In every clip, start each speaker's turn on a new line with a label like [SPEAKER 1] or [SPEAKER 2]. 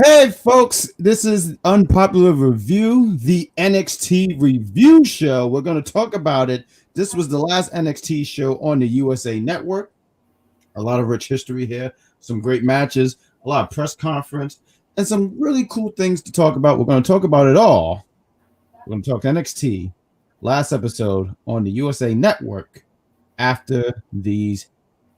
[SPEAKER 1] Hey, folks, this is Unpopular Review, the NXT review show. We're going to talk about it. This was the last NXT show on the USA Network. A lot of rich history here, some great matches, a lot of press conference, and some really cool things to talk about. We're going to talk about it all. We're going to talk NXT, last episode on the USA Network after these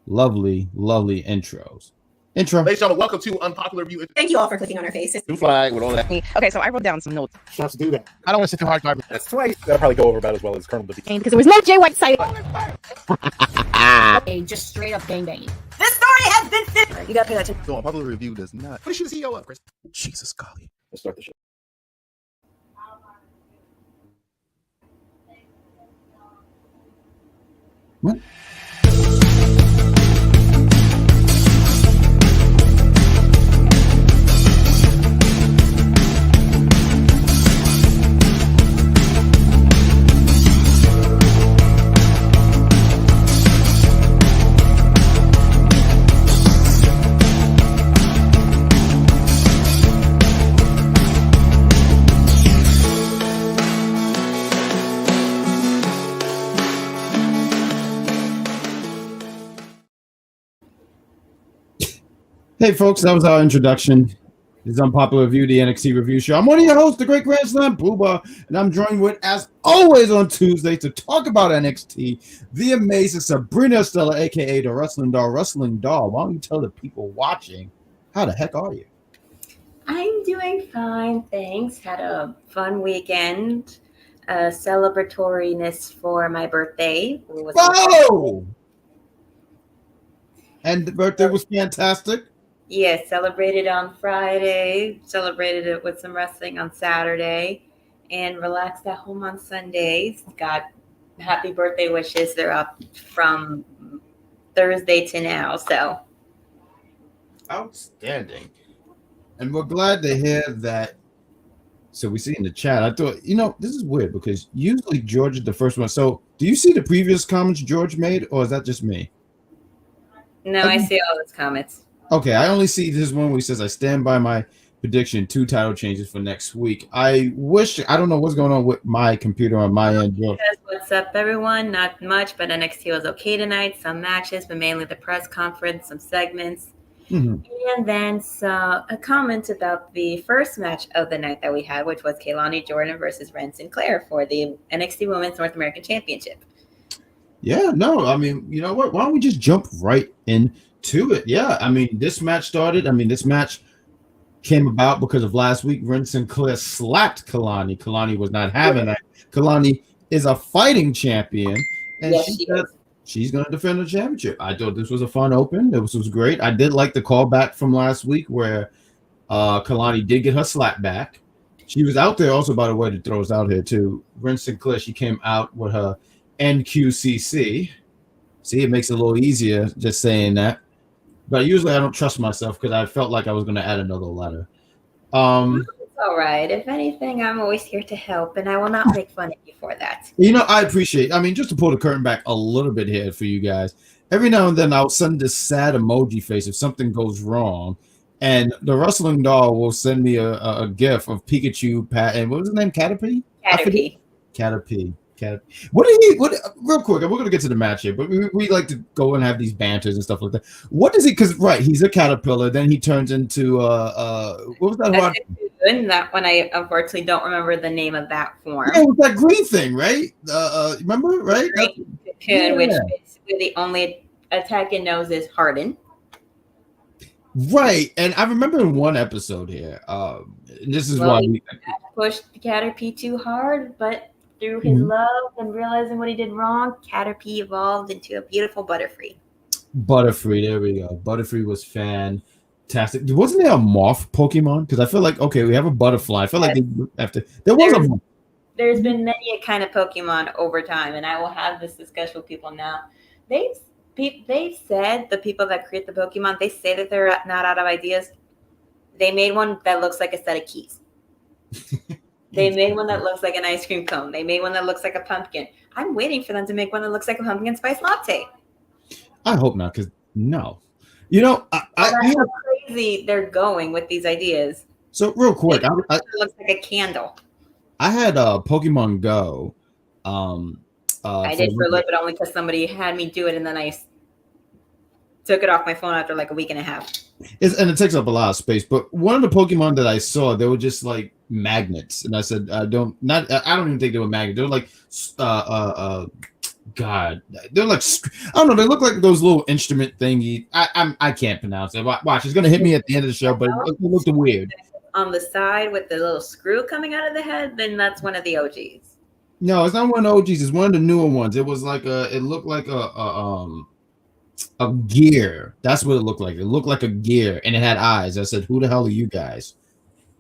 [SPEAKER 1] lovely, lovely intros. Intro.
[SPEAKER 2] Ladies and gentlemen, welcome to Unpopular Review.
[SPEAKER 3] Thank you all for clicking on our faces.
[SPEAKER 2] New flag with all that.
[SPEAKER 4] Okay, so I wrote down some notes.
[SPEAKER 2] Shots do that. I don't want to sit too hard. That's twice. That'll probably go over about as well as Colonel Bobby.
[SPEAKER 4] Because there was no Jay White side.
[SPEAKER 3] Okay, just straight up bang banging. This story has been finished. You gotta pay that attention.
[SPEAKER 2] So Unpopular Review does not. What is she the CEO of, Chris? Jesus, golly. Let's start the show.
[SPEAKER 1] What? Hey, folks, that was our introduction. This is Unpopular Review, the NXT review show. I'm one of your hosts, the Great Grand Slam Booba, and I'm joined with, as always on Tuesday, to talk about NXT, the amazing Sabrina, Estella, a.k.a. the Wrestling Doll. Why don't you tell the people watching, how the heck are you?
[SPEAKER 5] I'm doing fine, thanks. Had a fun weekend. Celebratoriness for my birthday.
[SPEAKER 1] Whoa! And the birthday was fantastic.
[SPEAKER 5] Yeah, celebrated on Friday, celebrated it with some wrestling on Saturday, and relaxed at home on Sundays. Got happy birthday wishes. They're up from Thursday to now, so.
[SPEAKER 1] Outstanding. And we're glad to hear that. So we see in the chat, I thought, this is weird because usually George is the first one. So do you see the previous comments George made, or is that just me?
[SPEAKER 5] No, I see all those comments.
[SPEAKER 1] Okay, I only see this one where he says, I stand by my prediction, 2 title changes for next week. I don't know what's going on with my computer on my end.
[SPEAKER 5] What's up, everyone? Not much, but NXT was okay tonight. Some matches, but mainly the press conference, some segments. Mm-hmm. And then a comment about the first match of the night that we had, which was Kaylani Jordan versus Ren Sinclair for the NXT Women's North American Championship.
[SPEAKER 1] Yeah, no, I mean, you know what? Why don't we just jump right into it? Yeah, I mean, this match came about because of last week. Ren Sinclair slapped Kalani. Kalani was not having that. Kalani is a fighting champion, and
[SPEAKER 5] yes,
[SPEAKER 1] she's going to defend the championship. I thought this was a fun open. It was great. I did like the callback from last week where Kalani did get her slap back. She was out there also, by the way, to throw us out here too. Ren Sinclair, she came out with her NQCC. See, it makes it a little easier just saying that. But usually I don't trust myself because I felt like I was going to add another letter.
[SPEAKER 5] It's all right. If anything, I'm always here to help, and I will not make fun of you for that.
[SPEAKER 1] I appreciate. I mean, just to pull the curtain back a little bit here for you guys. Every now and then I'll send this sad emoji face if something goes wrong, and the Wrestling Doll will send me a gif of Pikachu, and what was his name? Caterpie. Caterpie. What real quick, we're gonna get to the match here, but we like to go and have these banters and stuff like that. What is he? Because he's a caterpillar, then he turns into what was that?
[SPEAKER 5] That one I unfortunately don't remember the name of that form.
[SPEAKER 1] Yeah, it was that green thing, right? Remember, right?
[SPEAKER 5] Cocoon, which basically the only attack it knows is harden.
[SPEAKER 1] Right, and I remember in one episode here, this is why we
[SPEAKER 5] pushed the Caterpie too hard, but through his love and realizing what he did wrong, Caterpie evolved into a beautiful Butterfree.
[SPEAKER 1] There we go. Butterfree was fantastic. Wasn't there a moth Pokemon? Because I feel like, okay, we have a butterfly. I feel like
[SPEAKER 5] there's been many a kind of Pokemon over time, and I will have this discussion with people now. They've said, the people that create the Pokemon, they say that they're not out of ideas. They made one that looks like a set of keys. They made one that looks like an ice cream cone. They made one that looks like a pumpkin. I'm waiting for them to make one that looks like a pumpkin spice latte.
[SPEAKER 1] I hope not, because no. You know,
[SPEAKER 5] That's how crazy they're going with these ideas.
[SPEAKER 1] So real quick,
[SPEAKER 5] it looks like a candle.
[SPEAKER 1] I had Pokemon Go.
[SPEAKER 5] I did for a little bit only because somebody had me do it, and then I took it off my phone after like a week and a half.
[SPEAKER 1] And it takes up a lot of space. But one of the Pokemon that I saw, they were just like magnets, and I said, I don't even think they were magnets. They were like, God, they're like, I don't know. They look like those little instrument thingy. I can't pronounce it. Watch, it's gonna hit me at the end of the show, but it looked weird.
[SPEAKER 5] On the side with the little screw coming out of the head, then that's one of the OGs.
[SPEAKER 1] No, it's not one of the OGs. It's one of the newer ones. It was like it looked like a gear. That's what it looked like. It looked like a gear, and it had eyes. I said, "Who the hell are you guys?"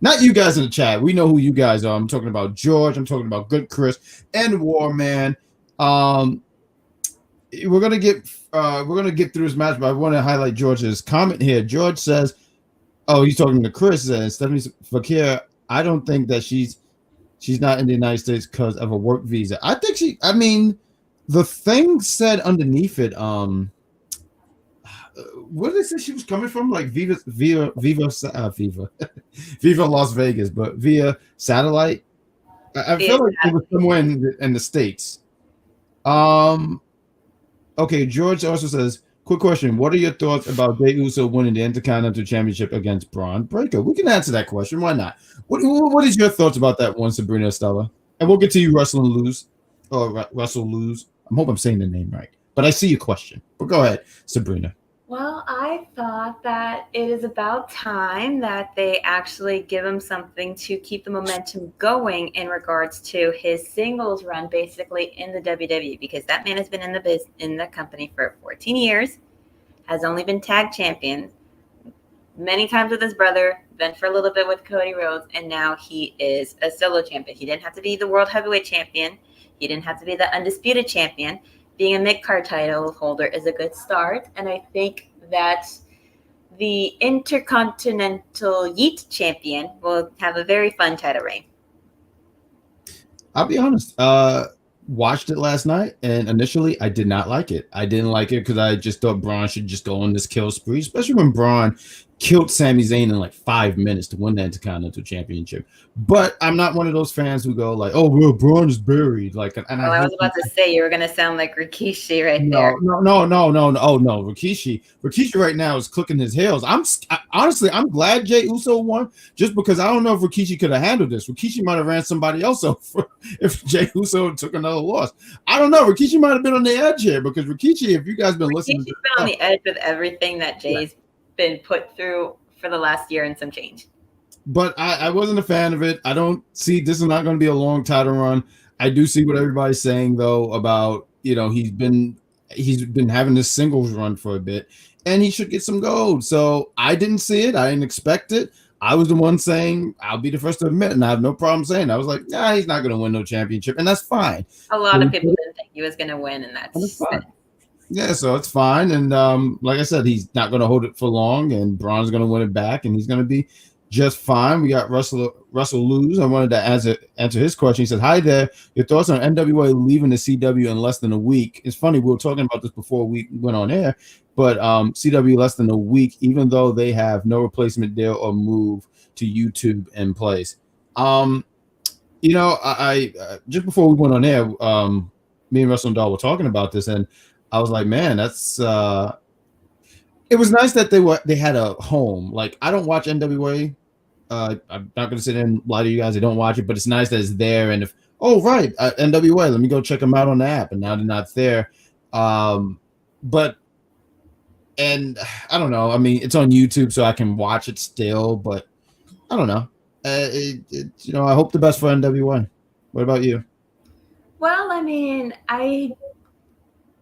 [SPEAKER 1] Not you guys in the chat. We know who you guys are. I'm talking about George. I'm talking about Good Chris and Warman. We're gonna get through this match, but I want to highlight George's comment here. George says, "Oh, he's talking to Chris." And Stephanie Vaquer, I don't think that she's not in the United States because of a work visa. I think she. I mean, the thing said underneath it. What did they say she was coming from? Like Viva Las Vegas, but via satellite. I feel like it was somewhere in the States. Okay, George also says, quick question. What are your thoughts about Jey Uso winning the Intercontinental Championship against Braun Breaker? We can answer that question. Why not? What is your thoughts about that one, Sabrina, Estella? And we'll get to you, Russell Lose. I hope I'm saying the name right. But I see your question. But go ahead, Sabrina.
[SPEAKER 5] Well, I thought that it is about time that they actually give him something to keep the momentum going in regards to his singles run, basically in the WWE, because that man has been in the company for 14 years, has only been tag champion many times with his brother, then for a little bit with Cody Rhodes, and now he is a solo champion. He didn't have to be the World Heavyweight Champion. He didn't have to be the Undisputed Champion. Being a mid-card title holder is a good start, and I think that the Intercontinental Yeet Champion will have a very fun title reign.
[SPEAKER 1] I'll be honest. Watched it last night, and initially I did not like it. I didn't like it because I just thought Braun should just go on this kill spree, especially when Braun killed Sami Zayn in like 5 minutes to win the Intercontinental Championship. But I'm not one of those fans who go like, "Oh, well, Braun is buried." Like, and
[SPEAKER 5] I was about to say you were going to sound like Rikishi there.
[SPEAKER 1] No. Oh no, Rikishi right now is clicking his heels. Honestly, I'm glad Jey Uso won, just because I don't know if Rikishi could have handled this. Rikishi might have ran somebody else over if Jey Uso took another loss. I don't know. Rikishi might have been on the edge here because Rikishi, if you guys been listening,
[SPEAKER 5] Rikishi's been on the edge with everything that Jay's been put through for the last year and some change.
[SPEAKER 1] But I wasn't a fan of it. I don't see this is not going to be a long title run. I do see what everybody's saying though about, he's been having this singles run for a bit and he should get some gold. So I didn't see it. I didn't expect it. I was the one saying, I'll be the first to admit, and I have no problem saying, I was like, nah, he's not going to win no championship. And that's fine.
[SPEAKER 5] A lot of people didn't think he was going to win, and that's
[SPEAKER 1] fine. Yeah, so it's fine. And like I said, he's not going to hold it for long, and Braun's going to win it back, and he's going to be just fine. We got Russell Lose. I wanted to answer his question. He said, "Hi there. Your thoughts on NWA leaving the CW in less than a week?" It's funny, we were talking about this before we went on air, but CW less than a week, even though they have no replacement deal or move to YouTube in place. I just before we went on air, me and Russell and Dahl were talking about this, and I was like, man, that's it was nice that they had a home. Like, I don't watch NWA. I'm not gonna sit and lie to you guys. I don't watch it, but it's nice that it's there. And NWA, let me go check them out on the app. And now they're not there. And I don't know. I mean, it's on YouTube, so I can watch it still. But I don't know. I hope the best for NWA. What about you?
[SPEAKER 5] Well, I mean, I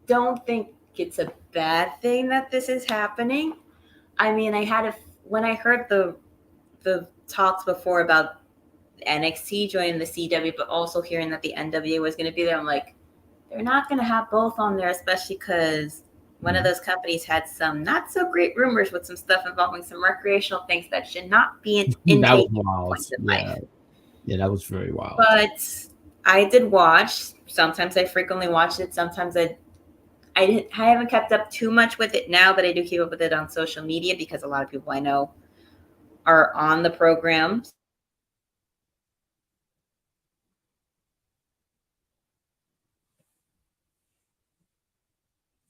[SPEAKER 5] don't think it's a bad thing that this is happening. I mean, when I heard the talks before about NXT joining the CW, but also hearing that the NWA was going to be there, I'm like, they're not going to have both on there, especially because one of those companies had some not so great rumors with some stuff involving some recreational things that should not be in
[SPEAKER 1] that was wild. Yeah, that was very wild.
[SPEAKER 5] But I did watch. Sometimes I frequently watched it. Sometimes I I haven't kept up too much with it now, but I do keep up with it on social media because a lot of people I know are on the program.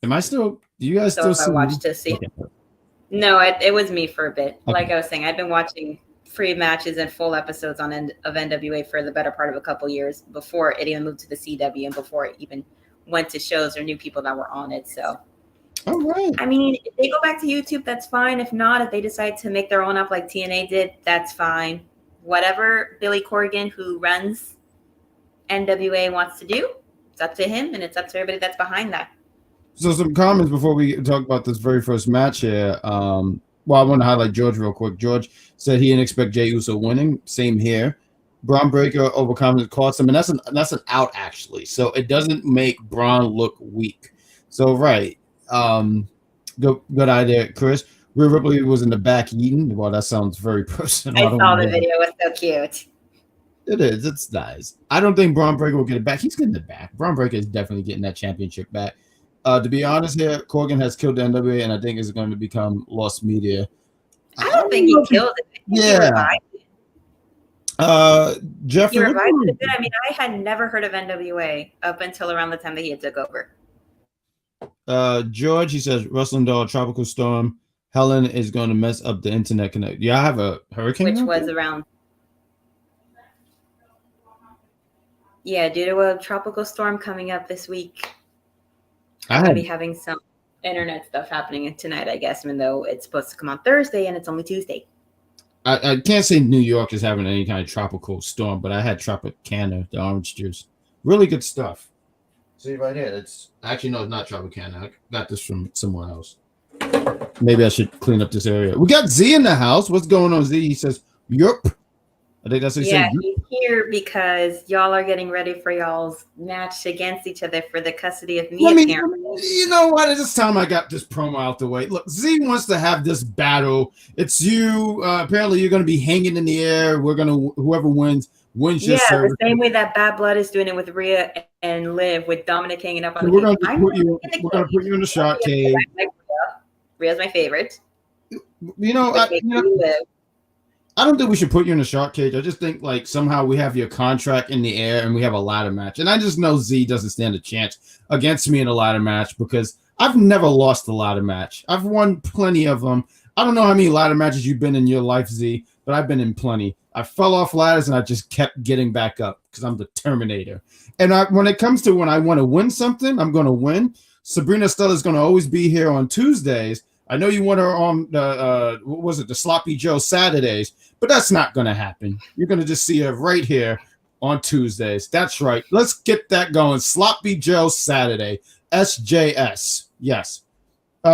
[SPEAKER 1] Am I still? Do you guys still
[SPEAKER 5] So
[SPEAKER 1] see
[SPEAKER 5] I watched
[SPEAKER 1] me?
[SPEAKER 5] to see.
[SPEAKER 1] Okay.
[SPEAKER 5] No, it was me for a bit.
[SPEAKER 1] Okay.
[SPEAKER 5] Like I was saying, I've been watching free matches and full episodes of NWA for the better part of a couple years before it even moved to the CW and before it even went to shows or knew people that were on it. So,
[SPEAKER 1] All right.
[SPEAKER 5] I mean, if they go back to YouTube, that's fine. If not, if they decide to make their own up like TNA did, that's fine. Whatever Billy Corgan, who runs NWA, wants to do, it's up to him and it's up to everybody that's behind that.
[SPEAKER 1] So some comments before we talk about this very first match here. Well, I want to highlight George real quick. George said he didn't expect Jey Uso winning. Same here. Braun Breaker overconfidence cost him, and that's an out actually. So it doesn't make Braun look weak. So right, good idea, Chris. Rhea Ripley was in the back eating. Well, that sounds very personal.
[SPEAKER 5] I saw the video. It was so cute.
[SPEAKER 1] It is. It's nice. I don't think Braun Breaker will get it back. He's getting it back. Braun Breaker is definitely getting that championship back. To be honest here, Corgan has killed the NWA, and I think it's going to become lost media.
[SPEAKER 5] I don't think he killed it.
[SPEAKER 1] Yeah. Jeffrey,
[SPEAKER 5] he revived it. I mean, I had never heard of NWA up until around the time that he had took over.
[SPEAKER 1] George, he says, Wrestling Doll, Tropical Storm, Helen is going to mess up the internet connect. Yeah, I have a hurricane.
[SPEAKER 5] Which was around. Yeah, due to a tropical storm coming up this week. I'm going to be having some internet stuff happening tonight, I guess, even though it's supposed to come on Thursday and it's only Tuesday.
[SPEAKER 1] I can't say New York is having any kind of tropical storm, but I had Tropicana, the orange juice. Really good stuff. See right here. It's actually, no, it's not Tropicana. I got this from somewhere else. Maybe I should clean up this area. We got Z in the house. What's going on, Z? He says, Yup. I think that's what he said.
[SPEAKER 5] Yeah, he's here because y'all are getting ready for y'all's match against each other for the custody of me.
[SPEAKER 1] You know what? At this time, I got this promo out the way. Look, Z wants to have this battle. It's you. Apparently, you're going to be hanging in the air. Whoever wins your service.
[SPEAKER 5] The same way that Bad Blood is doing it with Rhea and Liv, with Dominic hanging up on
[SPEAKER 1] so
[SPEAKER 5] the
[SPEAKER 1] we're going to put you in the shark cage.
[SPEAKER 5] Rhea's my favorite.
[SPEAKER 1] I don't think we should put you in a shark cage. I just think like somehow we have your contract in the air and we have a ladder match. And I just know Z doesn't stand a chance against me in a ladder match because I've never lost a ladder match. I've won plenty of them. I don't know how many ladder matches you've been in your life, Z, but I've been in plenty. I fell off ladders and I just kept getting back up because I'm the Terminator. And when it comes to when I want to win something, I'm going to win. Sabrina Estella is going to always be here on Tuesdays. I know you want her on the Sloppy Joe Saturdays, but that's not going to happen. You're going to just see her right here on Tuesdays. That's right. Let's get that going. Sloppy Joe Saturday, SJS. Yes.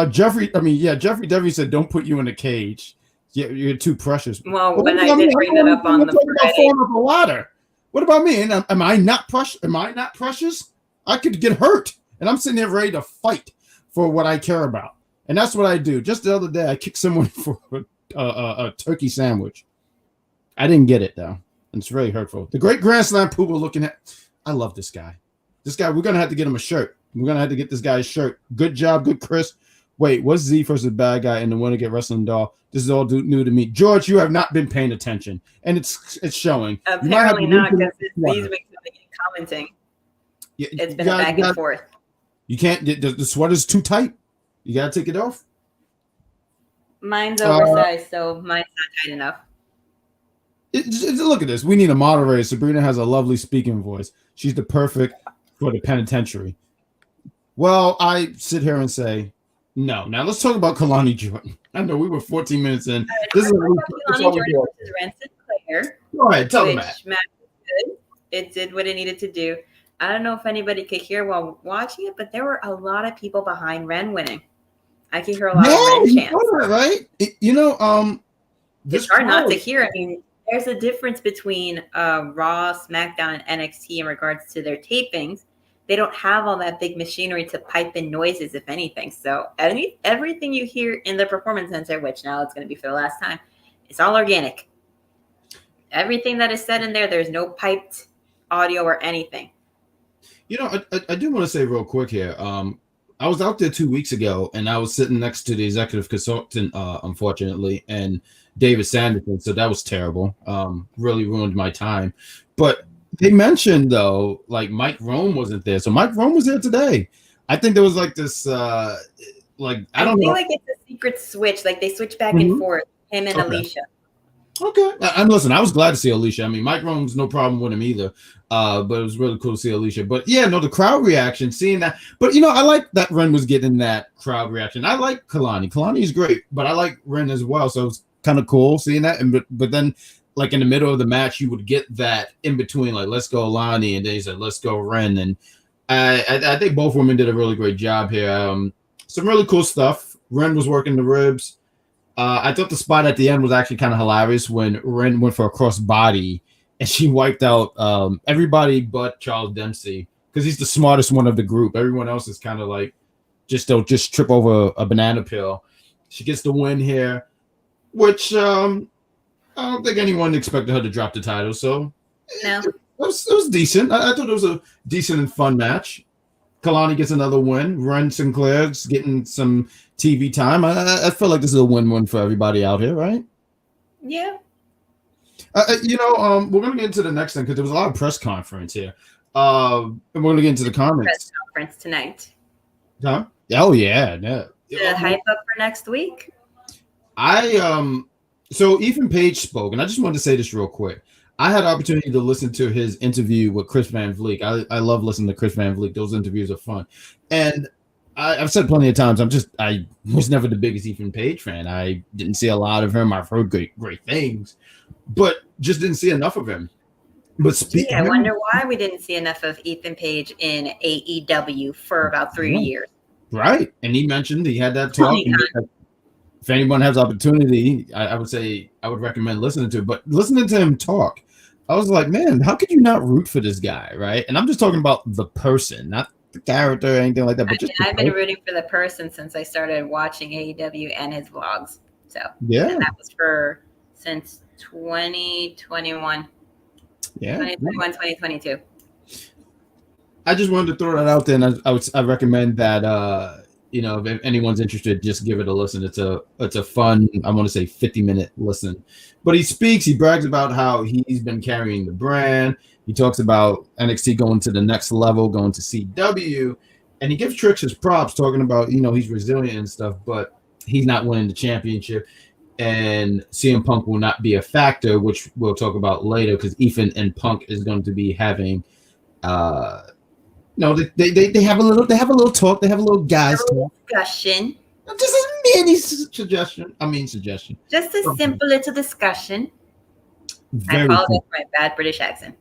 [SPEAKER 1] Jeffrey Devery said, "Don't put you in a cage. Yeah, you're too precious."
[SPEAKER 5] Well, when I did bring that up on the
[SPEAKER 1] ladder. What about me? Am I not precious? Am I not precious? I could get hurt, and I'm sitting here ready to fight for what I care about. And that's what I do. Just the other day, I kicked someone for a turkey sandwich. I didn't get it, though. And it's really hurtful. The great Grand Slam Pooba looking at... I love this guy. This guy, we're going to have to get him a shirt. We're going to have to get this guy a shirt. Good job, good Chris. Wait, what's Z versus Bad Guy in the Winner Get Wrestling Doll? This is all new to me. George, you have not been paying attention. And it's showing.
[SPEAKER 5] Apparently not, because these weeks I've been commenting.
[SPEAKER 1] Yeah,
[SPEAKER 5] it's been a back and forth.
[SPEAKER 1] You can't... The sweater's too tight. You gotta take it off.
[SPEAKER 5] Mine's oversized, so mine's not tight enough.
[SPEAKER 1] Look at this. We need a moderator. Sabrina has a lovely speaking voice. She's the perfect for the penitentiary. Well, I sit here and say no. Now let's talk about Kalani Jordan. I know we were 14 minutes in. This is
[SPEAKER 5] Kalani Jordan versus Rancid Claire.
[SPEAKER 1] Go ahead, tell them that.
[SPEAKER 5] Match was good. It did what it needed to do. I don't know if anybody could hear while watching it, but there were a lot of people behind Ren winning. I can hear a lot of Ren chants.
[SPEAKER 1] Right?
[SPEAKER 5] It's hard not to hear. I mean, there's a difference between Raw, SmackDown, and NXT in regards to their tapings. They don't have all that big machinery to pipe in noises, if anything. So everything you hear in the Performance Center, which now it's going to be for the last time, it's all organic. Everything that is said in there, there's no piped audio or anything.
[SPEAKER 1] I do want to say real quick here. I was out there 2 weeks ago, and I was sitting next to the executive consultant, unfortunately, and David Sanderson. So that was terrible. Really ruined my time. But they mentioned though, like Mike Rome wasn't there, so Mike Rome was there today. I think there was like this, like I don't know,
[SPEAKER 5] like it's a secret switch. Like they switch back
[SPEAKER 1] Mhm.
[SPEAKER 5] and forth. Him and
[SPEAKER 1] Okay.
[SPEAKER 5] Alicia.
[SPEAKER 1] Okay, and listen, I was glad to see Alicia. I mean, Mike Rome's no problem with him either. But it was really cool to see Alicia. But yeah, no, the crowd reaction, seeing that. But I like that Ren was getting that crowd reaction. I like Kalani. Kalani is great, but I like Ren as well. So it's kind of cool seeing that. And but then, like in the middle of the match, you would get that in between, like let's go Alani, and then he said let's go Ren. And I think both women did a really great job here. Some really cool stuff. Ren was working the ribs. I thought the spot at the end was actually kind of hilarious when Ren went for a cross body and she wiped out everybody but Charles Dempsey because he's the smartest one of the group. Everyone else is kind of like they'll just trip over a banana peel. She gets the win here, which I don't think anyone expected her to drop the title. So
[SPEAKER 5] No.
[SPEAKER 1] it was decent. I thought it was a decent and fun match. Kalani gets another win. Ren Sinclair's getting some TV time. I feel like this is a win-win for everybody out here, right?
[SPEAKER 5] Yeah.
[SPEAKER 1] We're gonna get into the next thing because there was a lot of press conference here. And we're gonna get into the comments.
[SPEAKER 5] Press conference tonight.
[SPEAKER 1] Huh? Oh yeah.
[SPEAKER 5] The hype up for next week.
[SPEAKER 1] So Ethan Page spoke, and I just wanted to say this real quick. I had the opportunity to listen to his interview with Chris Van Vliet. I love listening to Chris Van Vliet. Those interviews are fun. And I've said plenty of times, I was never the biggest Ethan Page fan. I didn't see a lot of him. I've heard great things, but just didn't see enough of him. But
[SPEAKER 5] I wonder why we didn't see enough of Ethan Page in AEW for about 3 years.
[SPEAKER 1] Right. And he mentioned he had that talk. If anyone has opportunity, I would say I would recommend listening to it. But listening to him talk, I was like, man, how could you not root for this guy, right? And I'm just talking about the person, not the character or anything like that. But
[SPEAKER 5] I've been rooting for the person since I started watching AEW and his vlogs. So
[SPEAKER 1] yeah,
[SPEAKER 5] and that was since 2021.
[SPEAKER 1] Yeah,
[SPEAKER 5] 2021, 2022.
[SPEAKER 1] I just wanted to throw that out there, and I recommend that. If anyone's interested, just give it a listen. It's a fun, I want to say 50-minute listen. But he brags about how he's been carrying the brand. He talks about NXT going to the next level, going to CW, and he gives Trish his props, talking about, he's resilient and stuff, but he's not winning the championship. And CM Punk will not be a factor, which we'll talk about later, because Ethan and Punk is going to be having they have a little talk. They have a little guys talk.
[SPEAKER 5] Discussion.
[SPEAKER 1] Just a mini suggestion.
[SPEAKER 5] Just a simple little discussion.
[SPEAKER 1] Very
[SPEAKER 5] I apologize
[SPEAKER 1] cool.
[SPEAKER 5] for my bad British accent.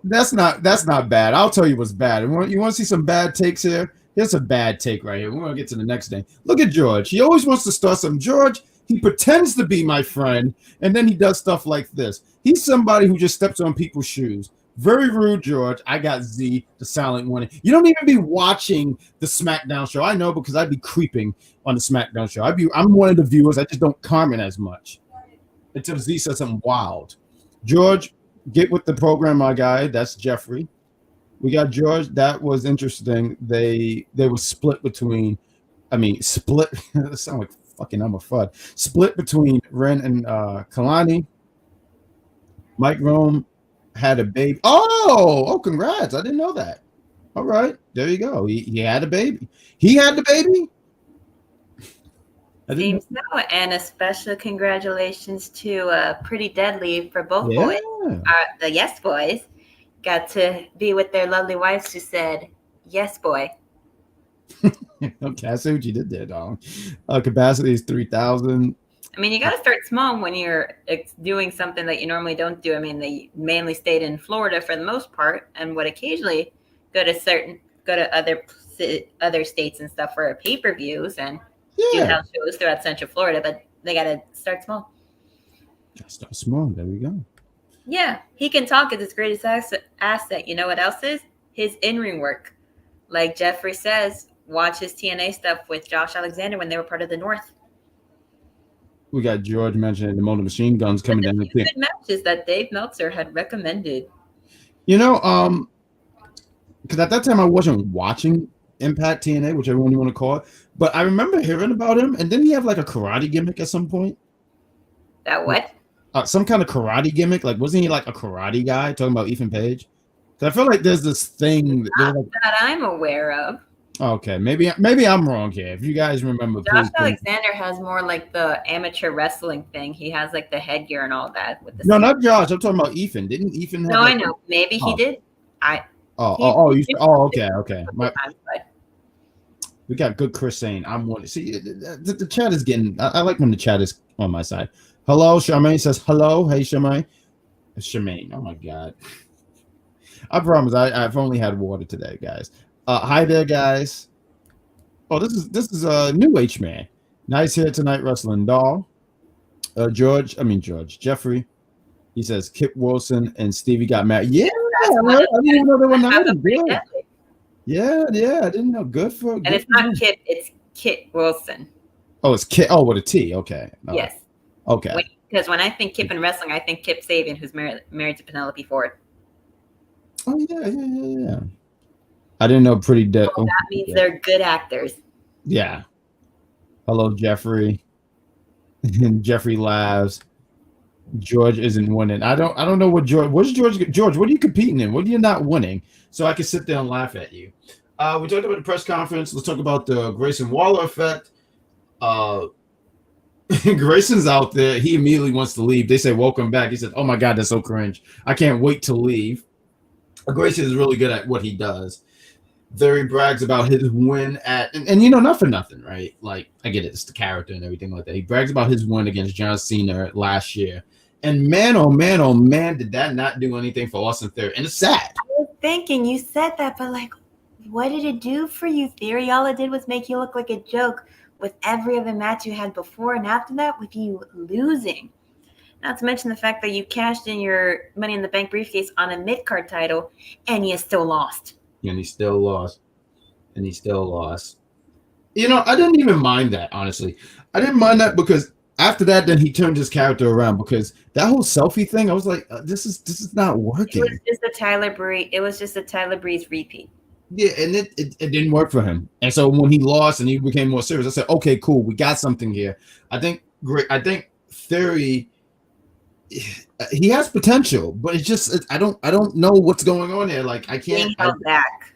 [SPEAKER 1] That's not bad. I'll tell you what's bad. You want to see some bad takes here? Here's a bad take right here. We're going to get to the next thing. Look at George. He always wants to start something. George, he pretends to be my friend, and then he does stuff like this. He's somebody who just steps on people's shoes. Very rude, George. I got Z, the silent one. You don't even be watching the SmackDown show. I know, because I'd be creeping on the SmackDown show. I'm one of the viewers. I just don't comment as much until Z says something wild. George, get with the program, my guy. That's Jeffrey. We got George. That was interesting. They were split between. Split. That sound like fucking I'm a FUD. Split between Ren and Kalani. Mike Rome had a baby. Oh, congrats. I didn't know that. All right. There you go. He had a baby. He had the baby?
[SPEAKER 5] Seems so. And a special congratulations to Pretty Deadly for both boys. The Yes Boys got to be with their lovely wives who said, yes, boy.
[SPEAKER 1] Okay, I see what you did there, dog. Capacity is 3,000.
[SPEAKER 5] You got to start small when you're doing something that you normally don't do. They mainly stayed in Florida for the most part, and would occasionally go to other states and stuff for pay-per-views and do house shows throughout Central Florida. But they got to start small.
[SPEAKER 1] Start small. There we go.
[SPEAKER 5] Yeah, he can talk. It's his greatest asset. You know what else is? His in-ring work. Like Jeffrey says, watch his TNA stuff with Josh Alexander when they were part of the North.
[SPEAKER 1] We got George mentioning the Motor Machine Guns coming down the
[SPEAKER 5] good matches that Dave Meltzer had recommended.
[SPEAKER 1] because at that time I wasn't watching Impact TNA, whichever one you want to call it. But I remember hearing about him, and didn't he have like a karate gimmick at some point?
[SPEAKER 5] That what?
[SPEAKER 1] Some kind of karate gimmick. Like, wasn't he like a karate guy talking about Ethan Page? Because I feel like there's this thing
[SPEAKER 5] that I'm aware of.
[SPEAKER 1] Okay, maybe I'm wrong here. If you guys remember,
[SPEAKER 5] Josh Alexander has more like the amateur wrestling thing. He has like the headgear and all that. With the
[SPEAKER 1] not Josh. I'm talking about Ethan. Didn't Ethan?
[SPEAKER 5] No, I know. Maybe he did.
[SPEAKER 1] Okay. We got good Chris saying I'm one. See, the chat is getting. I like when the chat is on my side. Hello, Charmaine says hello. Hey, Charmaine. Charmaine. Oh my God. I promise. I've only had water today, guys. Hi there, guys. Oh, this is a new H man. Nice here tonight, wrestling doll. Jeffrey. He says Kip Wilson and Stevie got mad. Yeah, right. I didn't know they were not good. Yeah, I didn't know. Good for.
[SPEAKER 5] And it's not Kip, it's Kit Wilson.
[SPEAKER 1] Oh, it's Kit. Oh, with a T. Okay. No.
[SPEAKER 5] Yes.
[SPEAKER 1] Okay.
[SPEAKER 5] Because when I think Kip in wrestling, I think Kip Sabian, who's married to Penelope Ford.
[SPEAKER 1] Oh yeah. I didn't know Pretty Dead.
[SPEAKER 5] Well, that means they're good actors.
[SPEAKER 1] Yeah. Hello, Jeffrey. And Jeffrey laughs. George isn't winning. I don't know what George. What's George? What are you competing in? What are you not winning? So I can sit there and laugh at you. We talked about the press conference. Let's talk about the Grayson Waller effect. Grayson's out there. He immediately wants to leave. They say, "Welcome back." He said, "Oh my God, that's so cringe. I can't wait to leave." Grayson is really good at what he does. There he brags about his win at, and not for nothing, right? Like, I get it, it's the character and everything like that. He brags about his win against John Cena last year. And man, oh man, did that not do anything for Austin Theory. And it's sad.
[SPEAKER 5] I was thinking you said that, but like, what did it do for you, Theory? All it did was make you look like a joke with every other match you had before and after that, with you losing. Not to mention the fact that you cashed in your Money in the Bank briefcase on a mid-card title, and you still lost.
[SPEAKER 1] And he still lost. I didn't even mind that, honestly. I didn't mind that because after that, then he turned his character around, because that whole selfie thing, I was like, this is not working.
[SPEAKER 5] It was just a Tyler Breeze repeat.
[SPEAKER 1] Yeah, and it didn't work for him. And so when he lost and he became more serious, I said, okay, cool, we got something here. I think Theory, he has potential, but it's just I don't know what's going on there. Like, I can't
[SPEAKER 5] held back.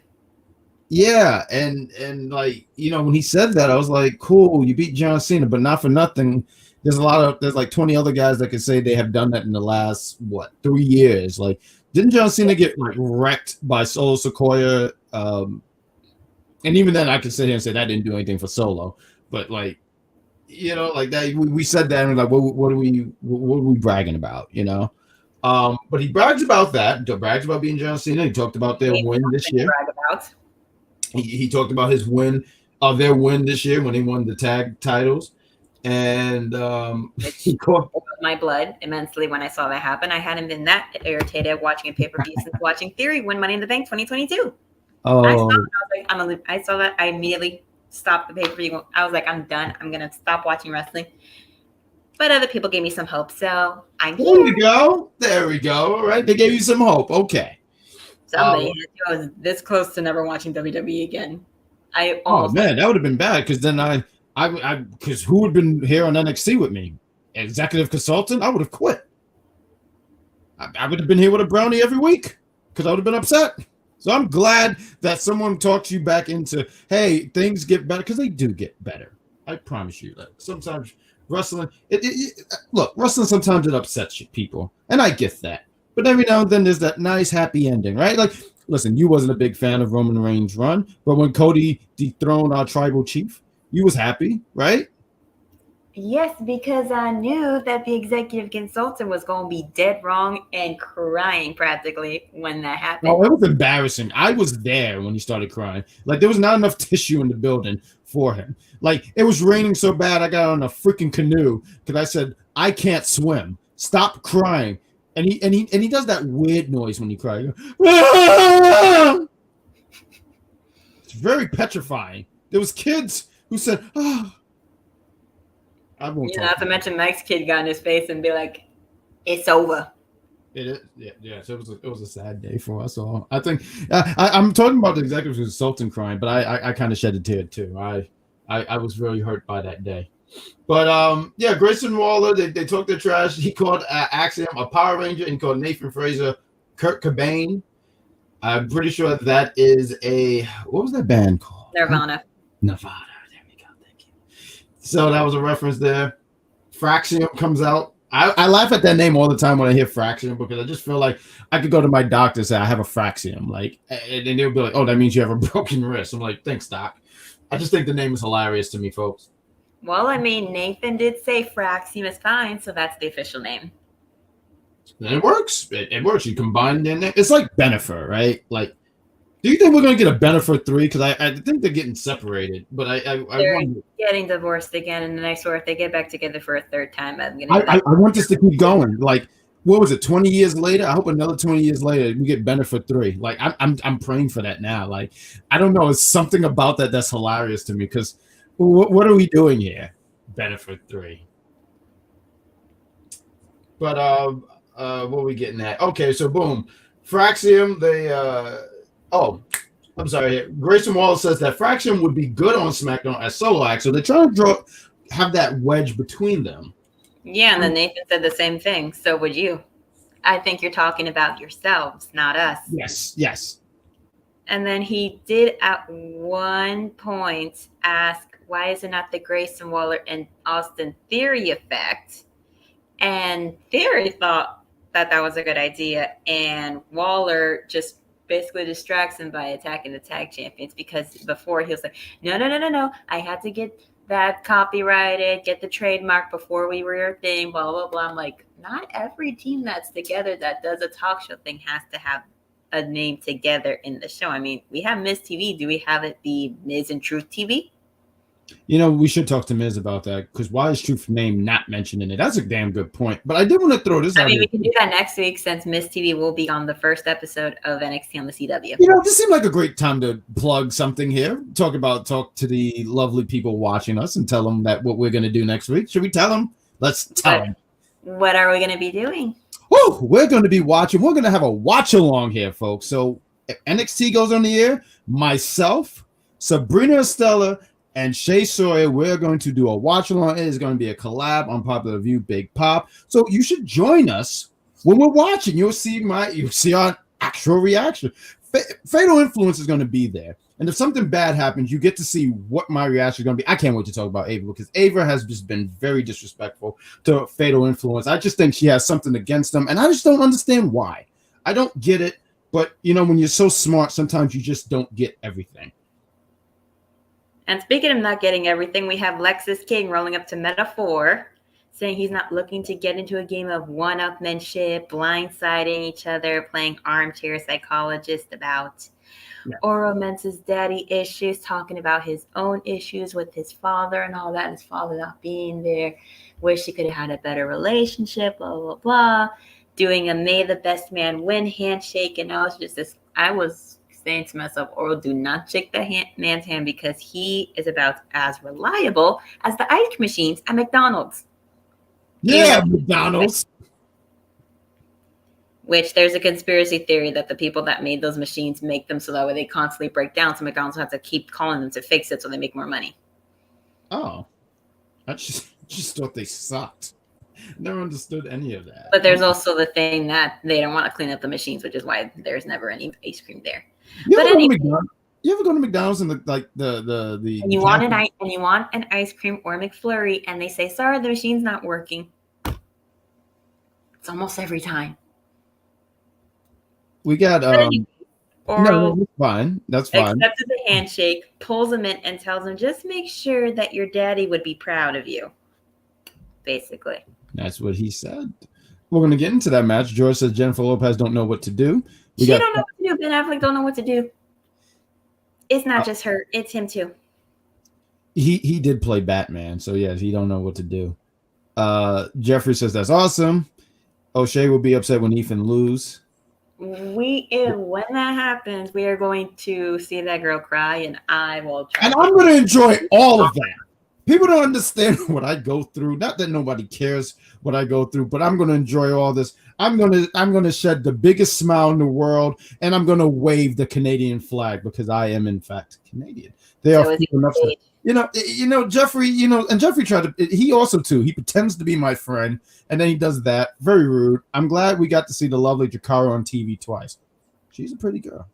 [SPEAKER 1] Yeah, and like, when he said that, I was like, cool, you beat John Cena, but not for nothing. There's like 20 other guys that could say they have done that in the last 3 years. Like, didn't John Cena get wrecked by Solo Sikoa? And even then, I could sit here and say that didn't do anything for Solo, but like, like that, we said that, and like, what are we bragging about, But he brags about that. He brags about being John Cena. He talked about their win this year. He talked about his win, their win this year when they won the tag titles, and he caught
[SPEAKER 5] my blood immensely when I saw that happen. I hadn't been that irritated watching a pay-per-view since watching Theory win Money in the Bank 2022.
[SPEAKER 1] Oh,
[SPEAKER 5] I saw that. I immediately stopped the pay-per-view. I was like, I'm done. I'm gonna stop watching wrestling. But other people gave me some hope, so I'm here.
[SPEAKER 1] There we go. All right, they gave you some hope. Okay.
[SPEAKER 5] Somebody was this close to never watching WWE again. That
[SPEAKER 1] would have been bad, because then because who would have been here on NXT with me? Executive consultant? I would have quit. I would have been here with a brownie every week, because I would have been upset. So I'm glad that someone talks you back into, hey, things get better, because they do get better. I promise you that. Sometimes wrestling, wrestling sometimes it upsets people, and I get that. But every now and then there's that nice happy ending, right? Like, listen, you wasn't a big fan of Roman Reigns' run, but when Cody dethroned our tribal chief, you was happy, right?
[SPEAKER 5] Yes, because I knew that the executive consultant was going to be dead wrong and crying practically when that happened.
[SPEAKER 1] Oh, it was embarrassing. I was there when he started crying. Like, there was not enough tissue in the building for him. Like, it was raining so bad I got on a freaking canoe because I said, I can't swim. Stop crying. And he does that weird noise when he cries. It's very petrifying. There was kids who said, "Oh." I won't.
[SPEAKER 5] Not to mention Mike's kid got in his face and be like, "It's over."
[SPEAKER 1] It is, yeah. So it was a sad day for us all. I think I'm talking about the executive consultant crying, but I kind of shed a tear too. I was really hurt by that day. But yeah, Grayson Waller, they talked their trash. He called Axiom a Power Ranger, and he called Nathan Fraser Kurt Cobain. I'm pretty sure that is what was that band called?
[SPEAKER 5] Nirvana.
[SPEAKER 1] Nevada. There we go. Thank you. So that was a reference there. Fraxium comes out. I laugh at that name all the time when I hear Fraxium because I just feel like I could go to my doctor and say I have a Fraxium, like, and they'll be like, "Oh, that means you have a broken wrist." I'm like, "Thanks, doc." I just think the name is hilarious to me, folks.
[SPEAKER 5] Well, I mean, Nathan did say Fraxium is fine, so that's the official name.
[SPEAKER 1] And it works. It works. You combine their name. It's like Benefer, right? Like, do you think we're going to get a Benefer 3? Because I think they're getting separated, but
[SPEAKER 5] they're
[SPEAKER 1] wonder.
[SPEAKER 5] Getting divorced again, and then I swear if they get back together for a third time, I'm going
[SPEAKER 1] to. I want this to keep going. Like, what was it? 20 years later? I hope another 20 years later we get Benefer 3. Like, I'm praying for that now. Like, I don't know. It's something about that's hilarious to me because what are we doing here? Benefer 3. But what are we getting at? Okay, so boom, Fraxium. I'm sorry. Grayson Wallace says that Fraxium would be good on SmackDown as solo act. So they're trying to have that wedge between them.
[SPEAKER 5] Yeah, and then Nathan said the same thing. So would you? I think you're talking about yourselves, not us.
[SPEAKER 1] Yes.
[SPEAKER 5] And then he did at one point ask, why is it not the Grayson Waller and Austin Theory effect? And Theory thought that was a good idea. And Waller just basically distracts him by attacking the tag champions because before he was like, no. I had to get that copyrighted, get the trademark before we were your thing, blah, blah, blah. I'm like, not every team that's together that does a talk show thing has to have a name together in the show. I mean, we have Miz TV. Do we have it be Miz and Truth TV?
[SPEAKER 1] You know, we should talk to Miz about that because why is Truth's name not mentioned in it? That's a damn good point. But I did want to throw this out.
[SPEAKER 5] I mean, we can do that next week since Miz TV will be on the first episode of NXT on the CW.
[SPEAKER 1] You know, this seemed like a great time to plug something here. Talk to the lovely people watching us and tell them that what we're going to do next week. Should we tell them? Let's tell them.
[SPEAKER 5] What are we going to be doing?
[SPEAKER 1] Oh, we're going to be watching. We're going to have a watch along here, folks. So if NXT goes on the air, myself, Sabrina, Estella, and Shay Sawyer, we're going to do a watch along. It is going to be a collab on Popular View Big Pop. So you should join us when we're watching. You'll see our actual reaction. Fatal Influence is going to be there. And if something bad happens, you get to see what my reaction is going to be. I can't wait to talk about Ava because Ava has just been very disrespectful to Fatal Influence. I just think she has something against them, and I just don't understand why. I don't get it, but, you know, when you're so smart, sometimes you just don't get everything.
[SPEAKER 5] And speaking of not getting everything, we have Lexis King rolling up to Meta 4, saying he's not looking to get into a game of one-upmanship, blindsiding each other, playing armchair psychologist about Oro Mensah's daddy issues, talking about his own issues with his father and all that, his father not being there, wish he could have had a better relationship, blah, blah, blah, doing a May the Best Man Win handshake. And I was saying to myself, Oro, do not shake the man's hand because he is about as reliable as the ice machines at McDonald's.
[SPEAKER 1] Yeah, McDonald's.
[SPEAKER 5] Which there's a conspiracy theory that the people that made those machines make them so that way they constantly break down. So McDonald's has to keep calling them to fix it so they make more money.
[SPEAKER 1] Oh, I just thought they sucked. Never understood any of that.
[SPEAKER 5] But there's also the thing that they don't want to clean up the machines, which is why there's never any ice cream there.
[SPEAKER 1] You ever go to McDonald's and
[SPEAKER 5] and you want an ice cream or McFlurry and they say, sorry, the machine's not working. It's almost every time.
[SPEAKER 1] We got
[SPEAKER 5] Oro,
[SPEAKER 1] that's fine. That's fine.
[SPEAKER 5] Accepted the handshake, pulls him in, and tells him, just make sure that your daddy would be proud of you. Basically.
[SPEAKER 1] That's what he said. We're going to get into that match. George says Jennifer Lopez don't know what to do.
[SPEAKER 5] She don't know what to do. Ben Affleck don't know what to do. It's not just her. It's him too.
[SPEAKER 1] He did play Batman, so yes, he don't know what to do. Jeffrey says that's awesome. O'Shea will be upset when Ethan lose.
[SPEAKER 5] When that happens, we are going to see that girl cry, and I will try.
[SPEAKER 1] And I'm going to enjoy all of that. People don't understand what I go through. Not that nobody cares what I go through, but I'm going to enjoy all this. I'm gonna shed the biggest smile in the world, and I'm gonna wave the Canadian flag because I am in fact Canadian. They are cool enough to, Jeffrey, and Jeffrey tried to. He also too. He pretends to be my friend, and then he does that. Very rude. I'm glad we got to see the lovely Jakara on TV twice. She's a pretty girl.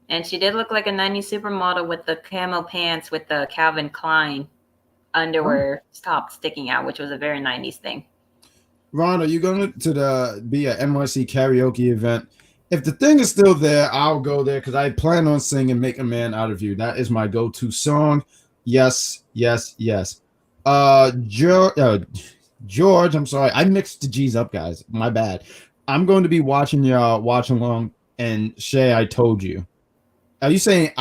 [SPEAKER 5] And she did look like a 90s supermodel with the camo pants with the Calvin Klein underwear top sticking out, which was a very 90s thing.
[SPEAKER 1] Ron, are you going to be a NYC karaoke event? If the thing is still there, I'll go there because I plan on singing "Make a Man Out of You." That is my go-to song. Yes, yes, yes. George, I'm sorry. I mixed the G's up, guys. My bad. I'm going to be watching y'all watch along and Shay, I told you. Are you saying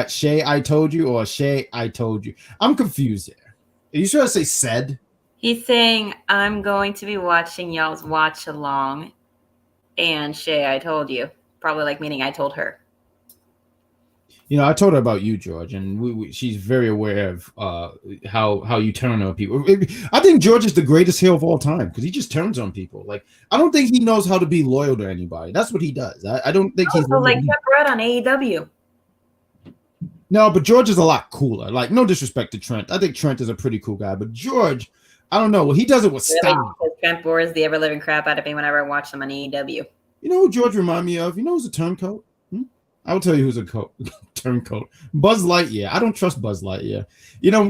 [SPEAKER 1] Shay, I told you, or Shay, I told you? I'm confused here. Are you trying to say said?
[SPEAKER 5] He's saying, I'm going to be watching y'all's watch along, and Shay, I told you. Probably like meaning I told her.
[SPEAKER 1] I told her about you, George, and she's very aware of how you turn on people. I think George is the greatest heel of all time because he just turns on people. Like, I don't think he knows how to be loyal to anybody. That's what he does. I don't think he's
[SPEAKER 5] like Brett on AEW.
[SPEAKER 1] No, but George is a lot cooler. Like, no disrespect to Trent. I think Trent is a pretty cool guy, but George, I don't know. Well, he does it with style.
[SPEAKER 5] Trent bores the ever living crap out of me whenever I watch him on AEW.
[SPEAKER 1] You know who George remind me of? You know who's a turncoat? I will tell you who's a turncoat. Buzz Lightyear. I don't trust Buzz Lightyear.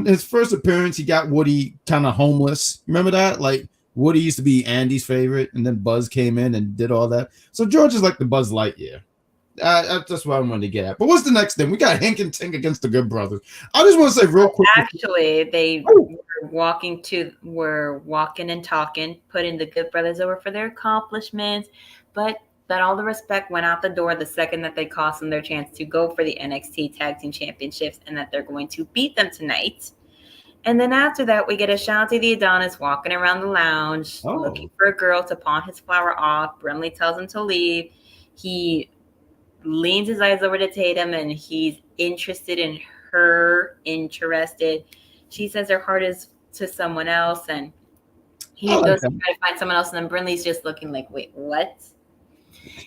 [SPEAKER 1] His first appearance, he got Woody kind of homeless. Remember that? Like, Woody used to be Andy's favorite, and then Buzz came in and did all that. So George is like the Buzz Lightyear. That's what I wanted to get at. But what's the next thing? We got Hank and Tink against the Good Brothers. I just want to say real quick.
[SPEAKER 5] Actually, they were walking and talking, putting the Good Brothers over for their accomplishments, but that all the respect went out the door the second that they cost them their chance to go for the NXT Tag Team Championships and that they're going to beat them tonight. And then after that, we get Ashanti the Adonis walking around the lounge, looking for a girl to pawn his flower off. Brinley tells him to leave. He leans his eyes over to Tatum, and he's interested in her, She says her heart is to someone else, and he goes to try to find someone else, and then Brinley's just looking like, wait, what?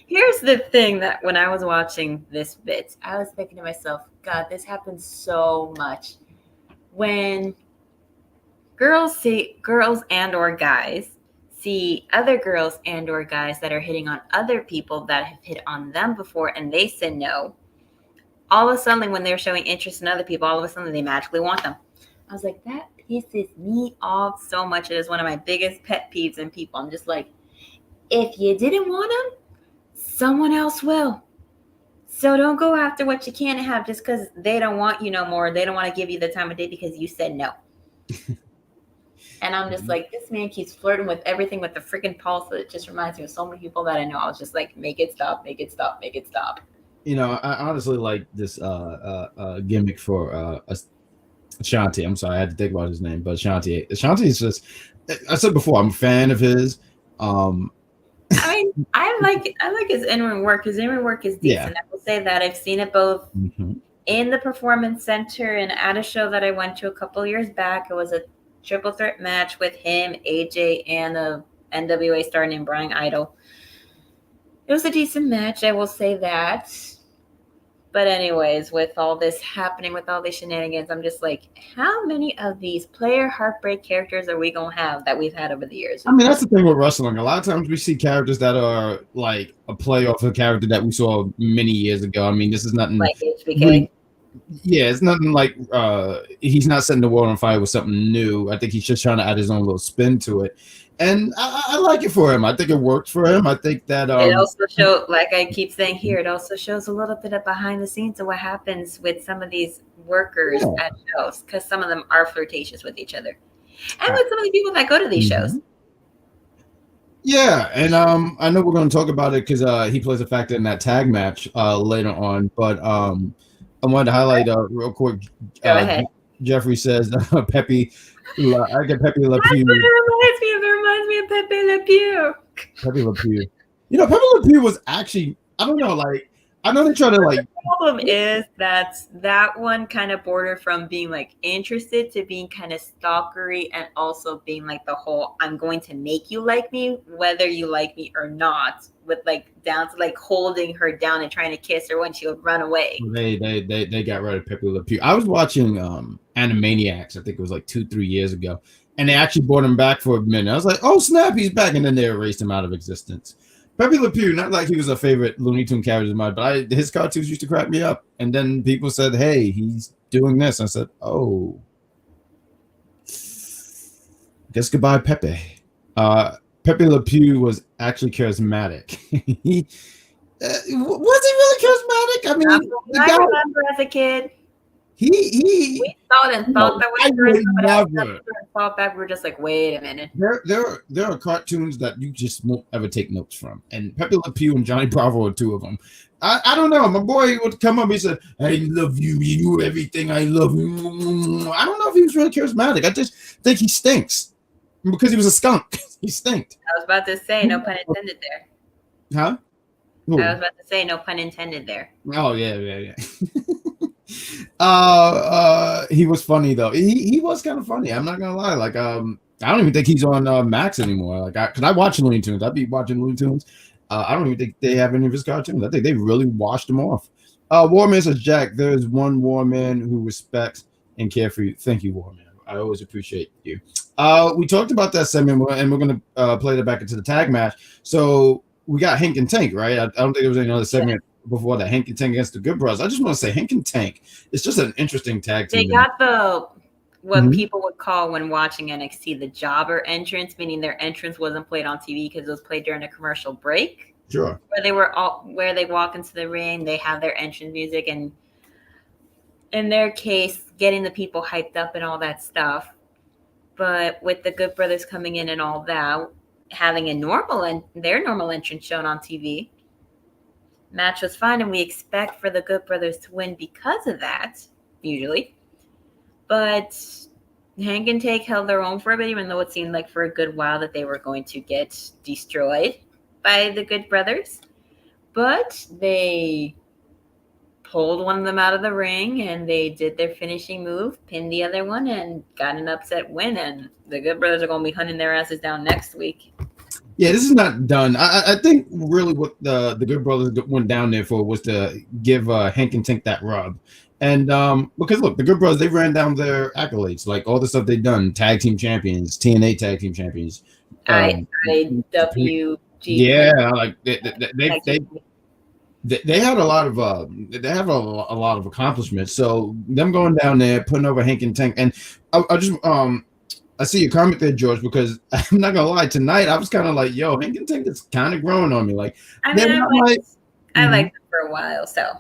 [SPEAKER 5] Here's the thing that when I was watching this bit, I was thinking to myself, God, this happens so much. When girls and or guys see other girls and or guys that are hitting on other people that have hit on them before and they say no, all of a sudden when they're showing interest in other people, all of a sudden they magically want them. I was like, that pisses me off so much. It is one of my biggest pet peeves in people. I'm just like, if you didn't want them, someone else will. So don't go after what you can't have just because they don't want you no more. They don't want to give you the time of day because you said no. And I'm just like, this man keeps flirting with everything with the freaking pulse. It just reminds me of so many people that I know. I was just like, make it stop, make it stop, make it stop.
[SPEAKER 1] I honestly like this gimmick for Ashanti. I'm sorry, I had to think about his name, but Ashanti is just, I said before, I'm a fan of his. I
[SPEAKER 5] mean, I like his in-ring work. His in-ring work is decent. Yeah. I will say that I've seen it both in the Performance Center and at a show that I went to a couple years back. It was a triple threat match with him, AJ, and a NWA star named Brian Idol. It was a decent match, I will say that. But anyways, with all this happening, with all these shenanigans, I'm just like, how many of these player heartbreak characters are we going to have that we've had over the years?
[SPEAKER 1] I mean, that's the thing with wrestling. A lot of times we see characters that are like a play off a character that we saw many years ago. I mean, this is nothing
[SPEAKER 5] like HBK.
[SPEAKER 1] It's nothing like he's not setting the world on fire with something new. I think he's just trying to add his own little spin to it. And I like it for him. I think it worked for him. I think that
[SPEAKER 5] it also shows, like I keep saying here, it also shows a little bit of behind the scenes of what happens with some of these workers at shows, because some of them are flirtatious with each other, and with some of the people that go to these shows.
[SPEAKER 1] Yeah, and I know we're going to talk about it because he plays a factor in that tag match later on. But I wanted to highlight real quick.
[SPEAKER 5] Go ahead.
[SPEAKER 1] Jeffrey says Pepe. I get Pepe Le Pew.
[SPEAKER 5] It reminds me of Pepe Le Pew.
[SPEAKER 1] Pepe Le Pew. Pepe Le Pew was actually, I don't know, like, I know they try to like.
[SPEAKER 5] The problem is that one kind of border from being like interested to being kind of stalkery, and also being like the whole I'm going to make you like me whether you like me or not, with like down to like holding her down and trying to kiss her when she would run away.
[SPEAKER 1] They got rid of Pepe Le Pew. I was watching Animaniacs, I think it was like 2-3 years ago, and they actually brought him back for a minute. I was like, oh snap, he's back, and then they erased him out of existence. Pepe Le Pew, not like he was a favorite Looney Tune character of mine, but his cartoons used to crack me up. And then people said, hey, he's doing this. I said, oh, guess goodbye, Pepe. Pepe Le Pew was actually charismatic. Was he really charismatic? I mean,
[SPEAKER 5] I remember as a kid, we thought that was charisma, thought back, we were just like, wait a minute.
[SPEAKER 1] There are cartoons that you just won't ever take notes from, and Pepe Le Pew and Johnny Bravo are two of them. I don't know. My boy would come up and say, I love you. You do everything. I love you. I don't know if he was really charismatic. I just think he stinks because he was a skunk. He stinked.
[SPEAKER 5] I was about to say, no pun intended there.
[SPEAKER 1] Huh?
[SPEAKER 5] Ooh. I was about to say, no pun intended there.
[SPEAKER 1] Oh, yeah. He was funny, though. He was kind of funny. I'm not going to lie. Like, I don't even think he's on Max anymore. Like, because I watch Looney Tunes. I'd be watching Looney Tunes. I don't even think they have any of his cartoons. I think they really washed him off. Warman says, Jack, there's one Warman who respects and care for you. Thank you, Warman. I always appreciate you. We talked about that segment, and we're going to play that back into the tag match. So we got Hank and Tank, right? I don't think there was any other segment before that. Hank and Tank against the Good Brothers. I just want to say Hank and Tank. It's just an interesting tag team.
[SPEAKER 5] They got what people would call when watching NXT the jobber entrance, meaning their entrance wasn't played on TV because it was played during a commercial break.
[SPEAKER 1] Sure.
[SPEAKER 5] Where they walk into the ring, they have their entrance music, and in their case, getting the people hyped up and all that stuff. But with the Good Brothers coming in and all that, having their normal entrance shown on TV, match was fine, and we expect for the Good Brothers to win because of that, usually. But Hank and Tank held their own for a bit, even though it seemed like for a good while that they were going to get destroyed by the Good Brothers. But they pulled one of them out of the ring, and they did their finishing move, pinned the other one, and got an upset win. And the Good Brothers are going to be hunting their asses down next week.
[SPEAKER 1] Yeah, this is not done. I think really what the Good Brothers went down there for was to give Hank and Tank that rub. And because look, the Good Brothers, they ran down their accolades, like all the stuff they've done, tag team champions, TNA tag team champions.
[SPEAKER 5] IWG.
[SPEAKER 1] Yeah, like they had a lot of they have a lot of accomplishments. So them going down there, putting over Hank and Tank, and I just I see your comment there, George, because I'm not gonna lie, tonight I was kind of like, yo, Hank and Tank is kind of growing on me. Like,
[SPEAKER 5] I liked them for a while, so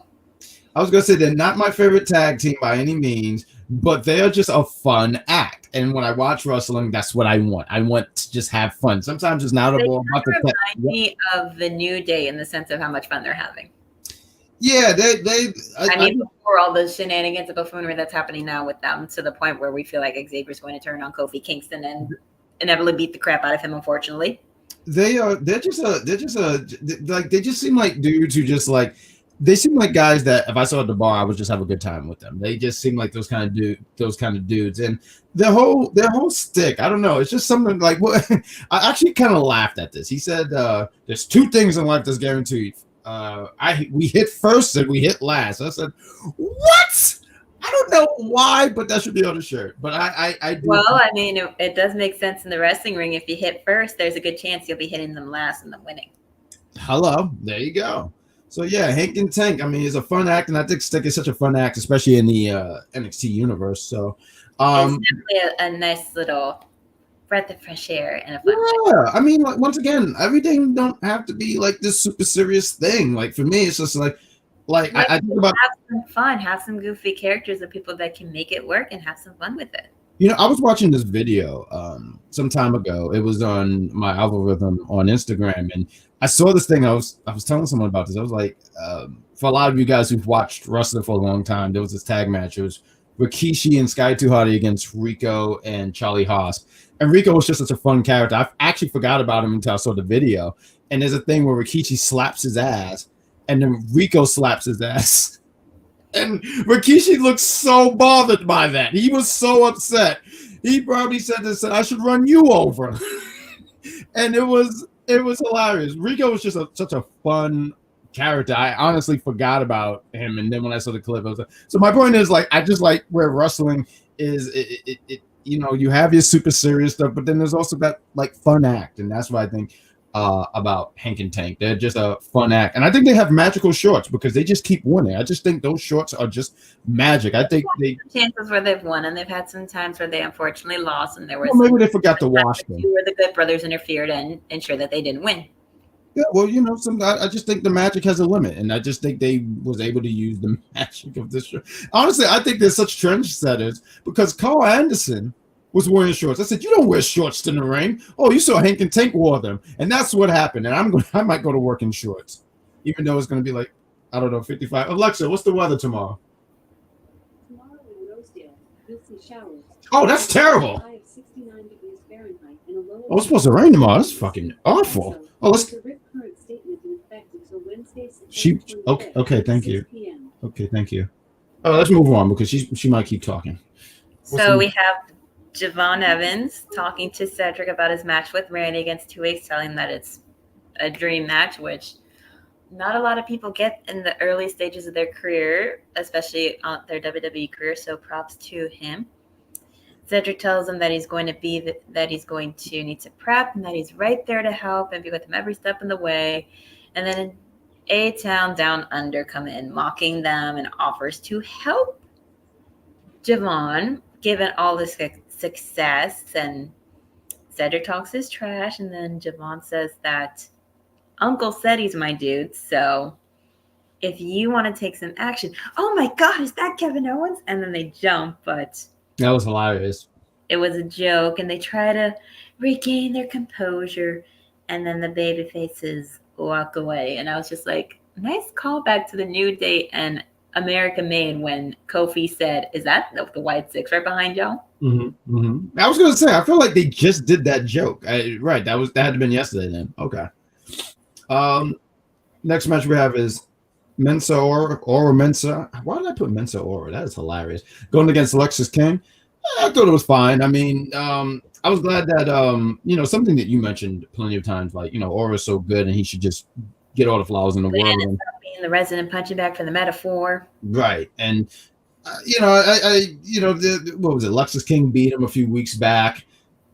[SPEAKER 1] I was gonna say they're not my favorite tag team by any means, but they are just a fun act. And when I watch wrestling, that's what I want. I want to just have fun. Sometimes it's not about the
[SPEAKER 5] remind me of the New Day in the sense of how much fun they're having.
[SPEAKER 1] Yeah,
[SPEAKER 5] before all the shenanigans and buffoonery that's happening now with them, to the point where we feel like Xavier's going to turn on Kofi Kingston and inevitably beat the crap out of him, unfortunately.
[SPEAKER 1] They just seem like dudes who just like, they seem like guys that if I saw at the bar, I would just have a good time with them. They just seem like those kind of dudes, and their whole stick. I don't know. It's just something like what I actually kind of laughed at this. He said, "There's two things in life that's guaranteed. We hit first and we hit last." I said, "What?" I don't know why, but that should be on the shirt. But I do.
[SPEAKER 5] Well, I mean, it does make sense in the wrestling ring. If you hit first, there's a good chance you'll be hitting them last and then winning.
[SPEAKER 1] Hello, there you go. So yeah, Hank and Tank. I mean, it's a fun act, and I think Stick is such a fun act, especially in the NXT universe. So
[SPEAKER 5] it's definitely a nice little breath of fresh air and a fun
[SPEAKER 1] act. I mean, like, once again, everything don't have to be like this super serious thing. Like for me, it's just like I think about
[SPEAKER 5] have some fun, have some goofy characters of people that can make it work, and have some fun with it.
[SPEAKER 1] You know, I was watching this video some time ago. It was on my algorithm on Instagram, and I saw this thing. I was telling someone about this. I was like, for a lot of you guys who've watched wrestling for a long time, there was this tag match. It was Rikishi and Sky 2 Hotty against Rico and Charlie Haas. And Rico was just such a fun character. I actually forgot about him until I saw the video. And there's a thing where Rikishi slaps his ass, and then Rico slaps his ass. And Rikishi looks so bothered by that. He was so upset. He probably said this, I should run you over. And it was hilarious. Rico was just such a fun character. I honestly forgot about him, and then when I saw the clip, I was like, so my point is, like, I just like where wrestling is. It you have your super serious stuff, but then there's also that like fun act, and that's what I think about Hank and Tank. They're just a fun act, and I think they have magical shorts because they just keep winning. I just think those shorts are just magic. I think
[SPEAKER 5] chances where they've won, and they've had some times where they unfortunately lost, and there was
[SPEAKER 1] maybe they forgot to wash them.
[SPEAKER 5] Where the Good Brothers interfered and ensured that they didn't win.
[SPEAKER 1] Yeah, well, I just think the magic has a limit, and I just think they was able to use the magic of this show. Honestly, I think they're such trendsetters because Karl Anderson was wearing shorts. I said, you don't wear shorts in the ring. Oh, you saw Hank and Tank wore them, and that's what happened. And I might go to work in shorts, even though it's going to be like, I don't know, 55. Alexa, what's the weather tomorrow?
[SPEAKER 6] Tomorrow in Rosedale, you'll see showers.
[SPEAKER 1] Oh, that's terrible.
[SPEAKER 6] High of 69 degrees Fahrenheit and a low
[SPEAKER 1] Oh, it's supposed to rain tomorrow. That's fucking awful. Oh, let's. Okay, thank you. Okay, thank you. Oh, let's move on because she might keep talking.
[SPEAKER 5] So we have Javon Evans talking to Cedric about his match with Randy against 2H, telling him that it's a dream match, which not a lot of people get in the early stages of their career, especially on their WWE career. So props to him. Cedric tells him that he's going to need to prep and that he's right there to help and be with him every step in the way. And then A-Town Down Under come in, mocking them and offers to help Javon, given all the success. And Cedric talks his trash, and then Javon says that Uncle said he's my dude, so if you want to take some action. Oh my God, is that Kevin Owens? And then they jump, but
[SPEAKER 1] that was hilarious.
[SPEAKER 5] It was a joke, and they try to regain their composure, and then the baby faces walk away. And I was just like, nice callback to the New Day and America Made when Kofi said, is that the white six right behind y'all?
[SPEAKER 1] Mm-hmm, mm-hmm. I was going to say, I feel like they just did that joke. Right, that had to have been yesterday then. Okay. Next match we have is Mensah or Mensah. Why did I put Mensah or? That is hilarious. Going against Lexis King. I thought it was fine. I mean, I was glad that something that you mentioned plenty of times, like Aura's so good and he should just get all the flowers in the world. And
[SPEAKER 5] being the resident punching bag for the metaphor,
[SPEAKER 1] right? And what was it? Lexis King beat him a few weeks back.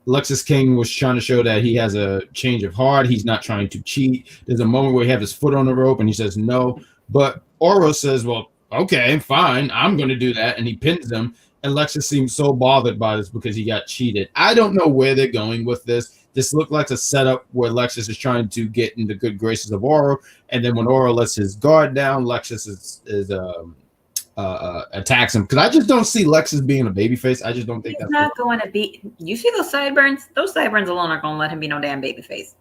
[SPEAKER 1] Lexis King was trying to show that he has a change of heart. He's not trying to cheat. There's a moment where he has his foot on the rope and he says no, but Aura says, well, okay, fine, I'm going to do that, and he pins him. And Lexis seems so bothered by this because he got cheated. I don't know where they're going with this. This looked like a setup where Lexis is trying to get in the good graces of Aura, and then when Aura lets his guard down, Lexis attacks him. Because I just don't see Lexis being a babyface. I just don't think
[SPEAKER 5] he's not going to be. You see those sideburns? Those sideburns alone aren't going to let him be no damn babyface.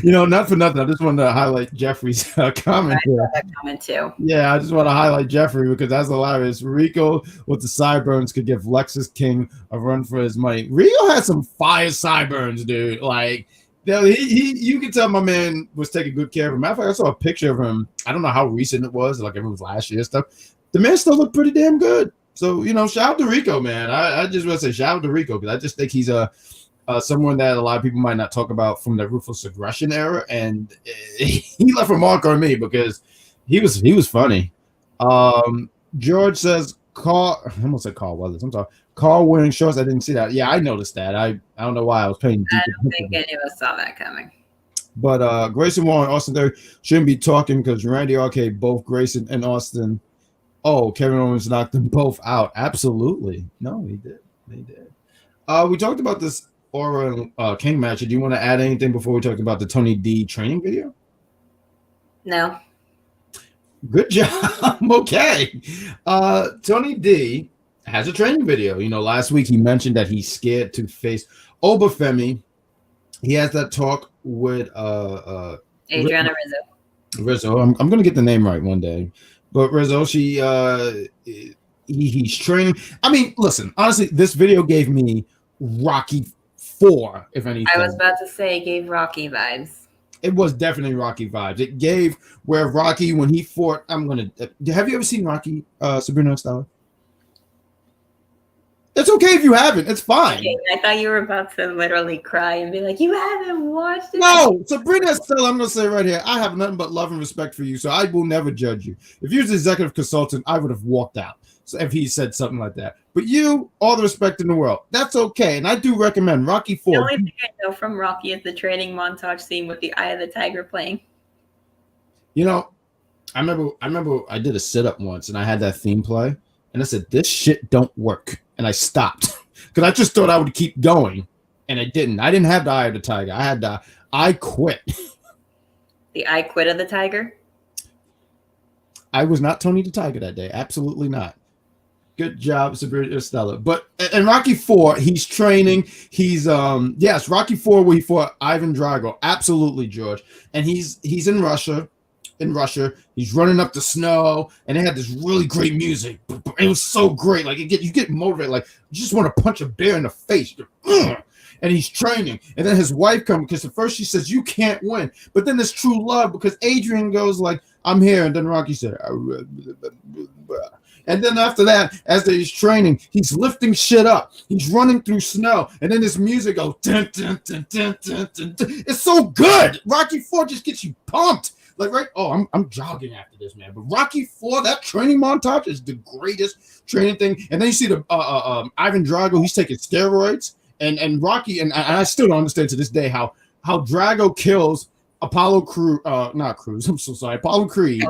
[SPEAKER 1] Not for nothing. I just wanted to highlight Jeffrey's comment.
[SPEAKER 5] I saw that comment too.
[SPEAKER 1] Yeah, I just want to highlight Jeffrey because that's hilarious. Rico with the sideburns could give Lexis King a run for his money. Rico had some fire sideburns, dude. Like, you can tell my man was taking good care of him. Matter of fact, I saw a picture of him. I don't know how recent it was, like if it was last year stuff. The man still looked pretty damn good. So, shout out to Rico, man. I just want to say shout out to Rico because I just think he's someone that a lot of people might not talk about from the Ruthless Aggression era, and he left a mark on me because he was funny. George says Karl. I almost said Karl Weathers. I'm sorry. Karl wearing shorts. I didn't see that. Yeah, I noticed that. I don't know why I was paying.
[SPEAKER 5] I don't think any of us saw that coming.
[SPEAKER 1] But Grayson Warren, Austin Theory shouldn't be talking because Randy RK, both Grayson and Austin. Oh, Kevin Owens knocked them both out. Absolutely. No, he did. They did. We talked about this Aura King match. Do you want to add anything before we talk about the Tony D training video?
[SPEAKER 5] No.
[SPEAKER 1] Good job. Okay. Tony D has a training video. Last week he mentioned that he's scared to face Obafemi. He has that talk with
[SPEAKER 5] Adriana
[SPEAKER 1] Rizzo. I'm going to get the name right one day. But Rizzo, he's training. I mean, listen, honestly, this video gave me Rocky 4, if anything.
[SPEAKER 5] I was about to say it gave Rocky vibes.
[SPEAKER 1] It was definitely Rocky vibes. It gave where Rocky, when he fought, have you ever seen Rocky, Sabrina Estella? It's okay if you haven't. It's fine.
[SPEAKER 5] Okay, I thought you were about to literally cry and be like, you haven't watched it?
[SPEAKER 1] No, Sabrina Estella, I'm going to say right here, I have nothing but love and respect for you, so I will never judge you. If you was an executive consultant, I would have walked out if he said something like that. But you, all the respect in the world. That's okay, and I do recommend Rocky IV.
[SPEAKER 5] The only thing I know from Rocky is the training montage scene with the Eye of the Tiger playing.
[SPEAKER 1] You know, I remember I did a sit-up once, and I had that theme play, and I said, this shit don't work. And I stopped because I just thought I would keep going, and it didn't. I didn't have the Eye of the Tiger. I had the I Quit.
[SPEAKER 5] The I Quit of the Tiger?
[SPEAKER 1] I was not Tony the Tiger that day. Absolutely not. Good job, Sabrina Estella. But in Rocky IV, he's training. He's yes, Rocky IV where he fought Ivan Drago. Absolutely, George. And he's in Russia. He's running up the snow, and they had this really great music. It was so great. Like you get motivated. Like you just want to punch a bear in the face. And he's training. And then his wife comes because at first she says, you can't win. But then there's true love because Adrian goes like, I'm here. And then Rocky said, and then after that, as he's training, he's lifting shit up. He's running through snow. And then this music goes, dun, dun, dun, dun, dun, dun, dun. It's so good. Rocky IV just gets you pumped. Like, right? Oh, I'm jogging after this, man. But Rocky IV, that training montage is the greatest training thing. And then you see the Ivan Drago, he's taking steroids. And Rocky, and I still don't understand to this day how Drago kills Apollo Creed. Not Cruz. I'm so sorry, Apollo Creed.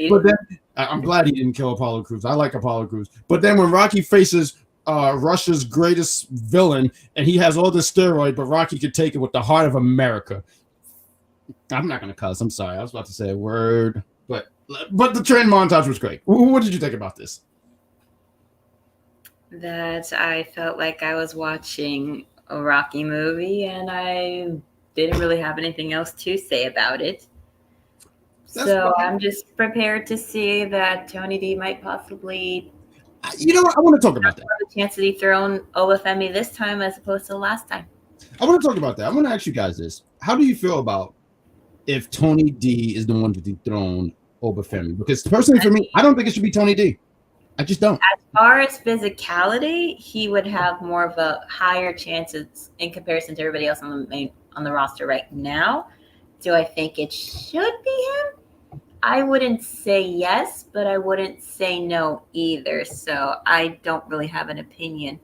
[SPEAKER 1] But then I'm glad he didn't kill Apollo Crews. I like Apollo Crews. But then when Rocky faces Russia's greatest villain, and he has all this steroid, but Rocky could take it with the heart of America. I'm not gonna cuss. I'm sorry. I was about to say a word, but the training montage was great. What did you think about this?
[SPEAKER 5] That I felt like I was watching a Rocky movie, and I didn't really have anything else to say about it. So I'm just prepared to see that Tony D might possibly.
[SPEAKER 1] You know what? I want to talk about that.
[SPEAKER 5] Have a chance to dethrone Obafemi this time as opposed to last time.
[SPEAKER 1] I want to talk about that. I want to ask you guys this: how do you feel about if Tony D is the one to dethrone Obafemi? Because personally, for me, I don't think it should be Tony D. I just don't.
[SPEAKER 5] As far as physicality, he would have more of a higher chances in comparison to everybody else on the roster right now. Do I think it should be him? I wouldn't say yes, but I wouldn't say no either. So I don't really have an opinion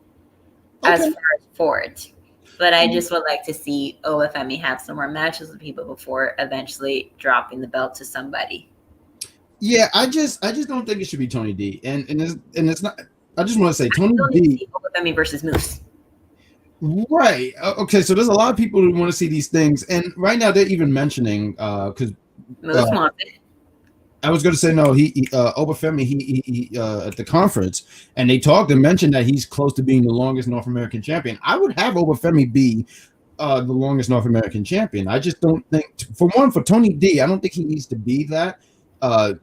[SPEAKER 5] as far as for it. But I just would like to see Obafemi have some more matches with people before eventually dropping the belt to somebody.
[SPEAKER 1] Yeah, I just don't think it should be Tony D. And it's not. I just want to say Tony D.
[SPEAKER 5] Obafemi versus Moose.
[SPEAKER 1] Right. Okay. So there's a lot of people who want to see these things, and right now they're even mentioning because
[SPEAKER 5] Moose wants it.
[SPEAKER 1] I was going to say no. He Obafemi he at the conference, and they talked and mentioned that he's close to being the longest North American champion. I would have Obafemi be the longest North American champion. I just don't think for Tony D. I don't think he needs to be that.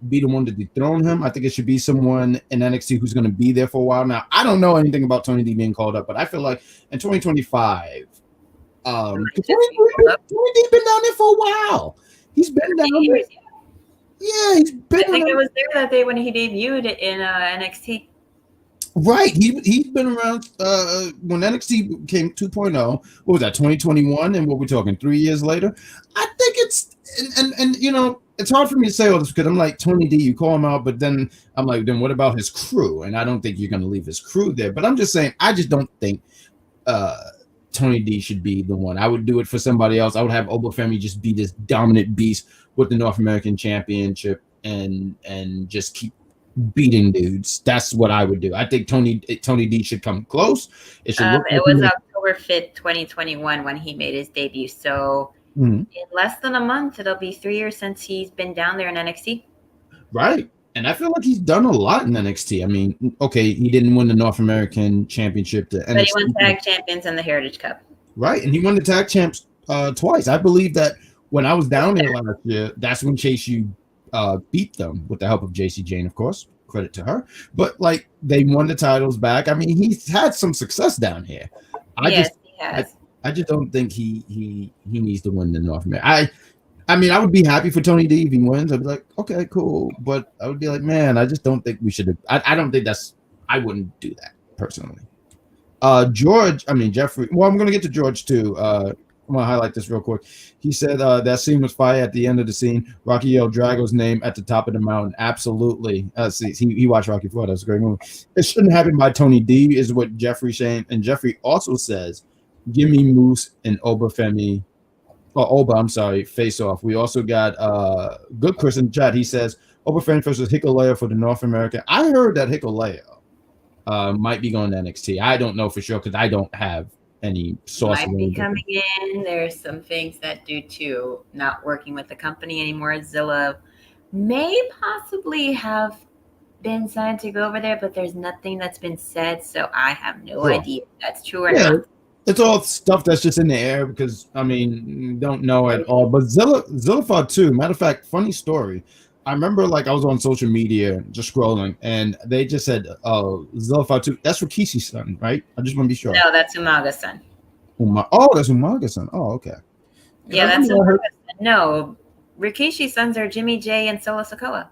[SPEAKER 1] Be the one to dethrone him. I think it should be someone in NXT who's going to be there for a while. Now, I don't know anything about Tony D being called up, but I feel like in 2025, Tony D been down there for a while. He's been down there. Yeah, he's been.
[SPEAKER 5] I think I was there that day when he debuted in NXT.
[SPEAKER 1] Right, he's been around when NXT came 2.0. What was that? 2021, and what we're talking 3 years later. I think it's and you know. It's hard for me to say all this because I'm like, Tony D, you call him out, but then I'm like, then what about his crew? And I don't think you're going to leave his crew there. But I'm just saying, I just don't think Tony D should be the one. I would do it for somebody else. I would have Obafemi just be this dominant beast with the North American Championship and just keep beating dudes. That's what I would do. I think Tony D should come close. It
[SPEAKER 5] was October 5th, 2021 when he made his debut. So in less than a month, it'll be 3 years since he's been down there in NXT.
[SPEAKER 1] Right. And I feel like he's done a lot in NXT. I mean, okay, he didn't win the North American Championship. But
[SPEAKER 5] he won Tag Champions and the Heritage Cup. Right.
[SPEAKER 1] And he won the Tag Champs twice. I believe that when I was down there last year, that's when Chase U beat them with the help of JC Jane, of course. Credit to her. But, like, they won the titles back. I mean, he's had some success down here. He has. I just don't think he needs to win the North American. I mean, I would be happy for Tony D if he wins. I'd be like, okay, cool. But I would be like, man, I just don't think we should. I don't think I wouldn't do that personally. Jeffrey. Well, I'm going to get to George too. I'm going to highlight this real quick. He said that scene was fire at the end of the scene. Rocky yelled Drago's name at the top of the mountain. Absolutely. He watched Rocky 4. That was a great movie. It shouldn't happen by Tony D is what Jeffrey's saying. And Jeffrey also says, give me Moose and Obafemi. Oba, I'm sorry, face off. We also got Good Chris in the chat. He says, Obafemi versus Hikuleo for the North American. I heard that Hikuleo might be going to NXT. I don't know for sure because I don't have any source.
[SPEAKER 5] Might be coming in. There's some things that due to not working with the company anymore, Zilla may possibly have been signed to go over there, but there's nothing that's been said, so I have no idea if that's true or not.
[SPEAKER 1] It's all stuff that's just in the air because I mean, don't know at all. But Zilla fought too. Matter of fact, funny story. I remember like I was on social media just scrolling and they just said, oh, Zilla fought too. That's Rikishi's son, right? I just want to be sure.
[SPEAKER 5] No, that's Umaga's son.
[SPEAKER 1] That's Umaga's son. Oh, okay.
[SPEAKER 5] Yeah, that's Umaga's son. No, Rikishi's sons are Jimmy J and Solo Sikoa.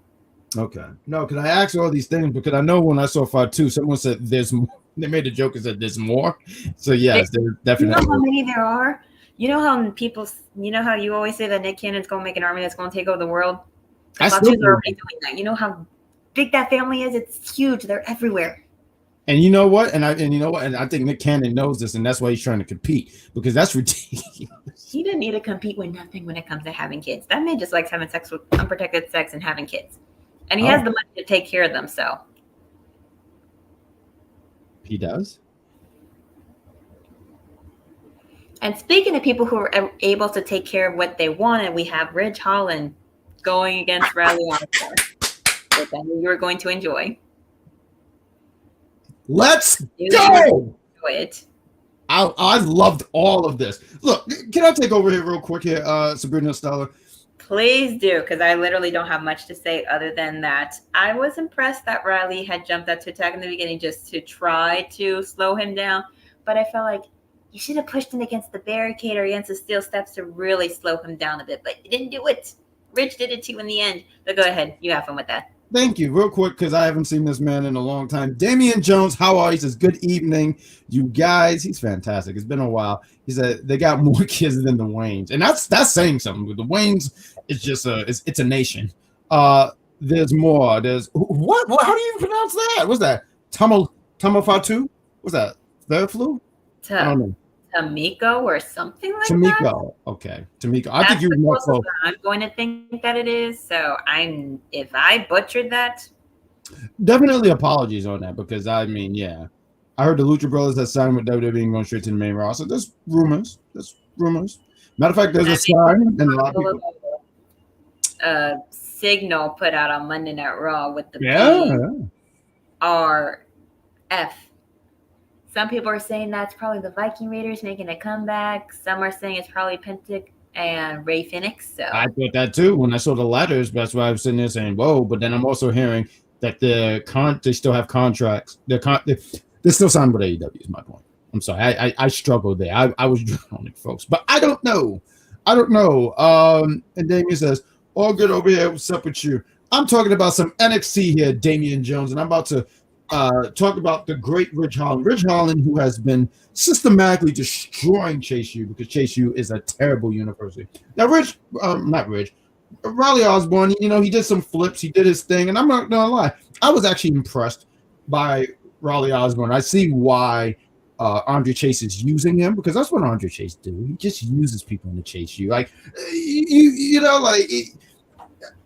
[SPEAKER 1] Okay. No, because I asked all these things because I know when I saw Fight 2, someone said there's more. They made a joke and said there's more. So yes, there's definitely.
[SPEAKER 5] You know how many there are? You know how you always say that Nick Cannon's going to make an army that's going to take over the world? The Fauci's are already doing that. You know how big that family is? It's huge. They're everywhere.
[SPEAKER 1] And you know what? And I think Nick Cannon knows this, and that's why he's trying to compete because that's ridiculous.
[SPEAKER 5] He didn't need to compete with nothing when it comes to having kids. That man just likes having sex with unprotected sex and having kids, and he has the money to take care of them. So
[SPEAKER 1] he does.
[SPEAKER 5] And speaking of people who are able to take care of what they wanted, we have Ridge Holland going against Riley Osborne, which I knew you were going to enjoy.
[SPEAKER 1] Let's go!
[SPEAKER 5] Enjoy it.
[SPEAKER 1] I loved all of this. Look, can I take over here real quick here, Sabrina, Estella?
[SPEAKER 5] Please do, because I literally don't have much to say other than that. I was impressed that Riley had jumped out to attack in the beginning just to try to slow him down, but I felt like you should have pushed him against the barricade or against the steel steps to really slow him down a bit, but you didn't do it. Rich did it too in the end, but go ahead. You have fun with that.
[SPEAKER 1] Thank you. Real quick, because I haven't seen this man in a long time. Damian Jones, how are you? He says, good evening, you guys. He's fantastic. It's been a while. He said they got more kids than the Waynes. And that's saying something. The Waynes is just it's a nation. There's more. There's what? How do you pronounce that? What's that? Tamafatu? What's that? Third flu? I don't know.
[SPEAKER 5] Tamiko or something like
[SPEAKER 1] Tamiko.
[SPEAKER 5] that.
[SPEAKER 1] Okay. Tamiko. I think you were more close.
[SPEAKER 5] I'm going to think that it is. So if I butchered that.
[SPEAKER 1] Definitely apologies on that because I mean, yeah. I heard the Lucha Brothers has signed with WWE and going straight to the main roster. There's rumors. Matter of fact, there's a sign and a lot of people.
[SPEAKER 5] Signal put out on Monday Night Raw with the BRF. Some people are saying that's probably the Viking Raiders making a comeback. Some are saying it's probably Pentic and Ray Phoenix. So
[SPEAKER 1] I thought that too when I saw the letters. That's why I was sitting there saying, "Whoa!" But then I'm also hearing that they still have contracts. They're still signed with AEW. Is my point. I'm sorry, I struggled there. I was drowning, folks, but I don't know. And Damien says, "All good over here. What's up with you?" I'm talking about some NXT here, Damian Jones, and I'm about to talk about the great Ridge Holland. Ridge Holland, who has been systematically destroying Chase U because Chase U is a terrible university. Now, Riley Osborne, he did some flips. He did his thing. And I'm not going to lie. I was actually impressed by Riley Osborne. I see why Andre Chase is using him because that's what Andre Chase do. He just uses people to chase you. Like,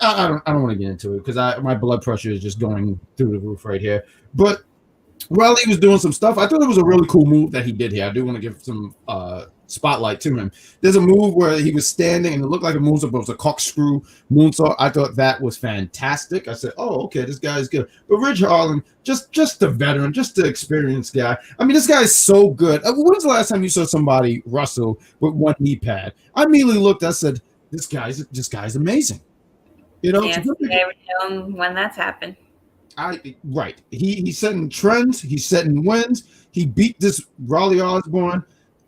[SPEAKER 1] I don't want to get into it because my blood pressure is just going through the roof right here. But while he was doing some stuff, I thought it was a really cool move that he did here. I do want to give some spotlight to him. There's a move where he was standing and it looked like a moonsault, but it was a corkscrew moonsault. I thought that was fantastic. I said, "Oh, okay, this guy is good." But Ridge Holland, just the veteran, just the experienced guy. I mean, this guy is so good. When was the last time you saw somebody wrestle with one knee pad? I immediately looked. I said, "This guy's amazing."
[SPEAKER 5] When that's happened.
[SPEAKER 1] He's setting trends. He's setting wins. He beat this Riley Osborne.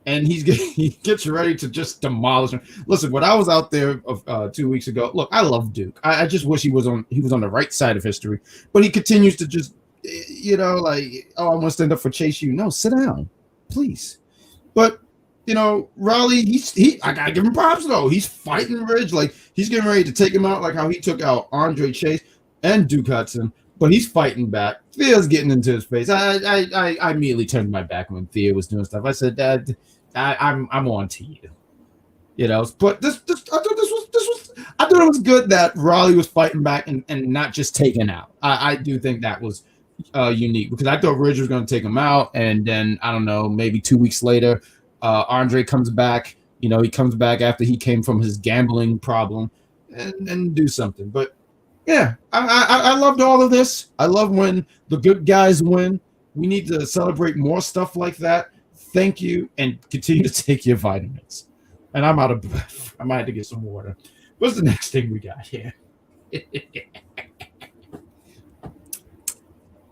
[SPEAKER 1] and he gets ready to just demolish him. Listen, when I was out there 2 weeks ago, look, I love Duke. I just wish he was on the right side of history, but he continues to just, like, oh, I want to stand up for Chase U. No, sit down, please. But Raleigh, I gotta give him props though. He's fighting Ridge, like he's getting ready to take him out, like how he took out Andre Chase and Duke Hudson. But he's fighting back. Thea's getting into his face. I immediately turned my back when Thea was doing stuff. I said, Dad, I'm on to you. But I thought it was good that Raleigh was fighting back and not just taken out. I do think that was unique, because I thought Ridge was going to take him out, and then I don't know, maybe 2 weeks later, Andre comes back. He comes back after he came from his gambling problem and do something. But yeah, I loved all of this. I love when the good guys win. We need to celebrate more stuff like that. Thank you, and continue to take your vitamins. And I'm out of breath. I might have to get some water. What's the next thing we got here?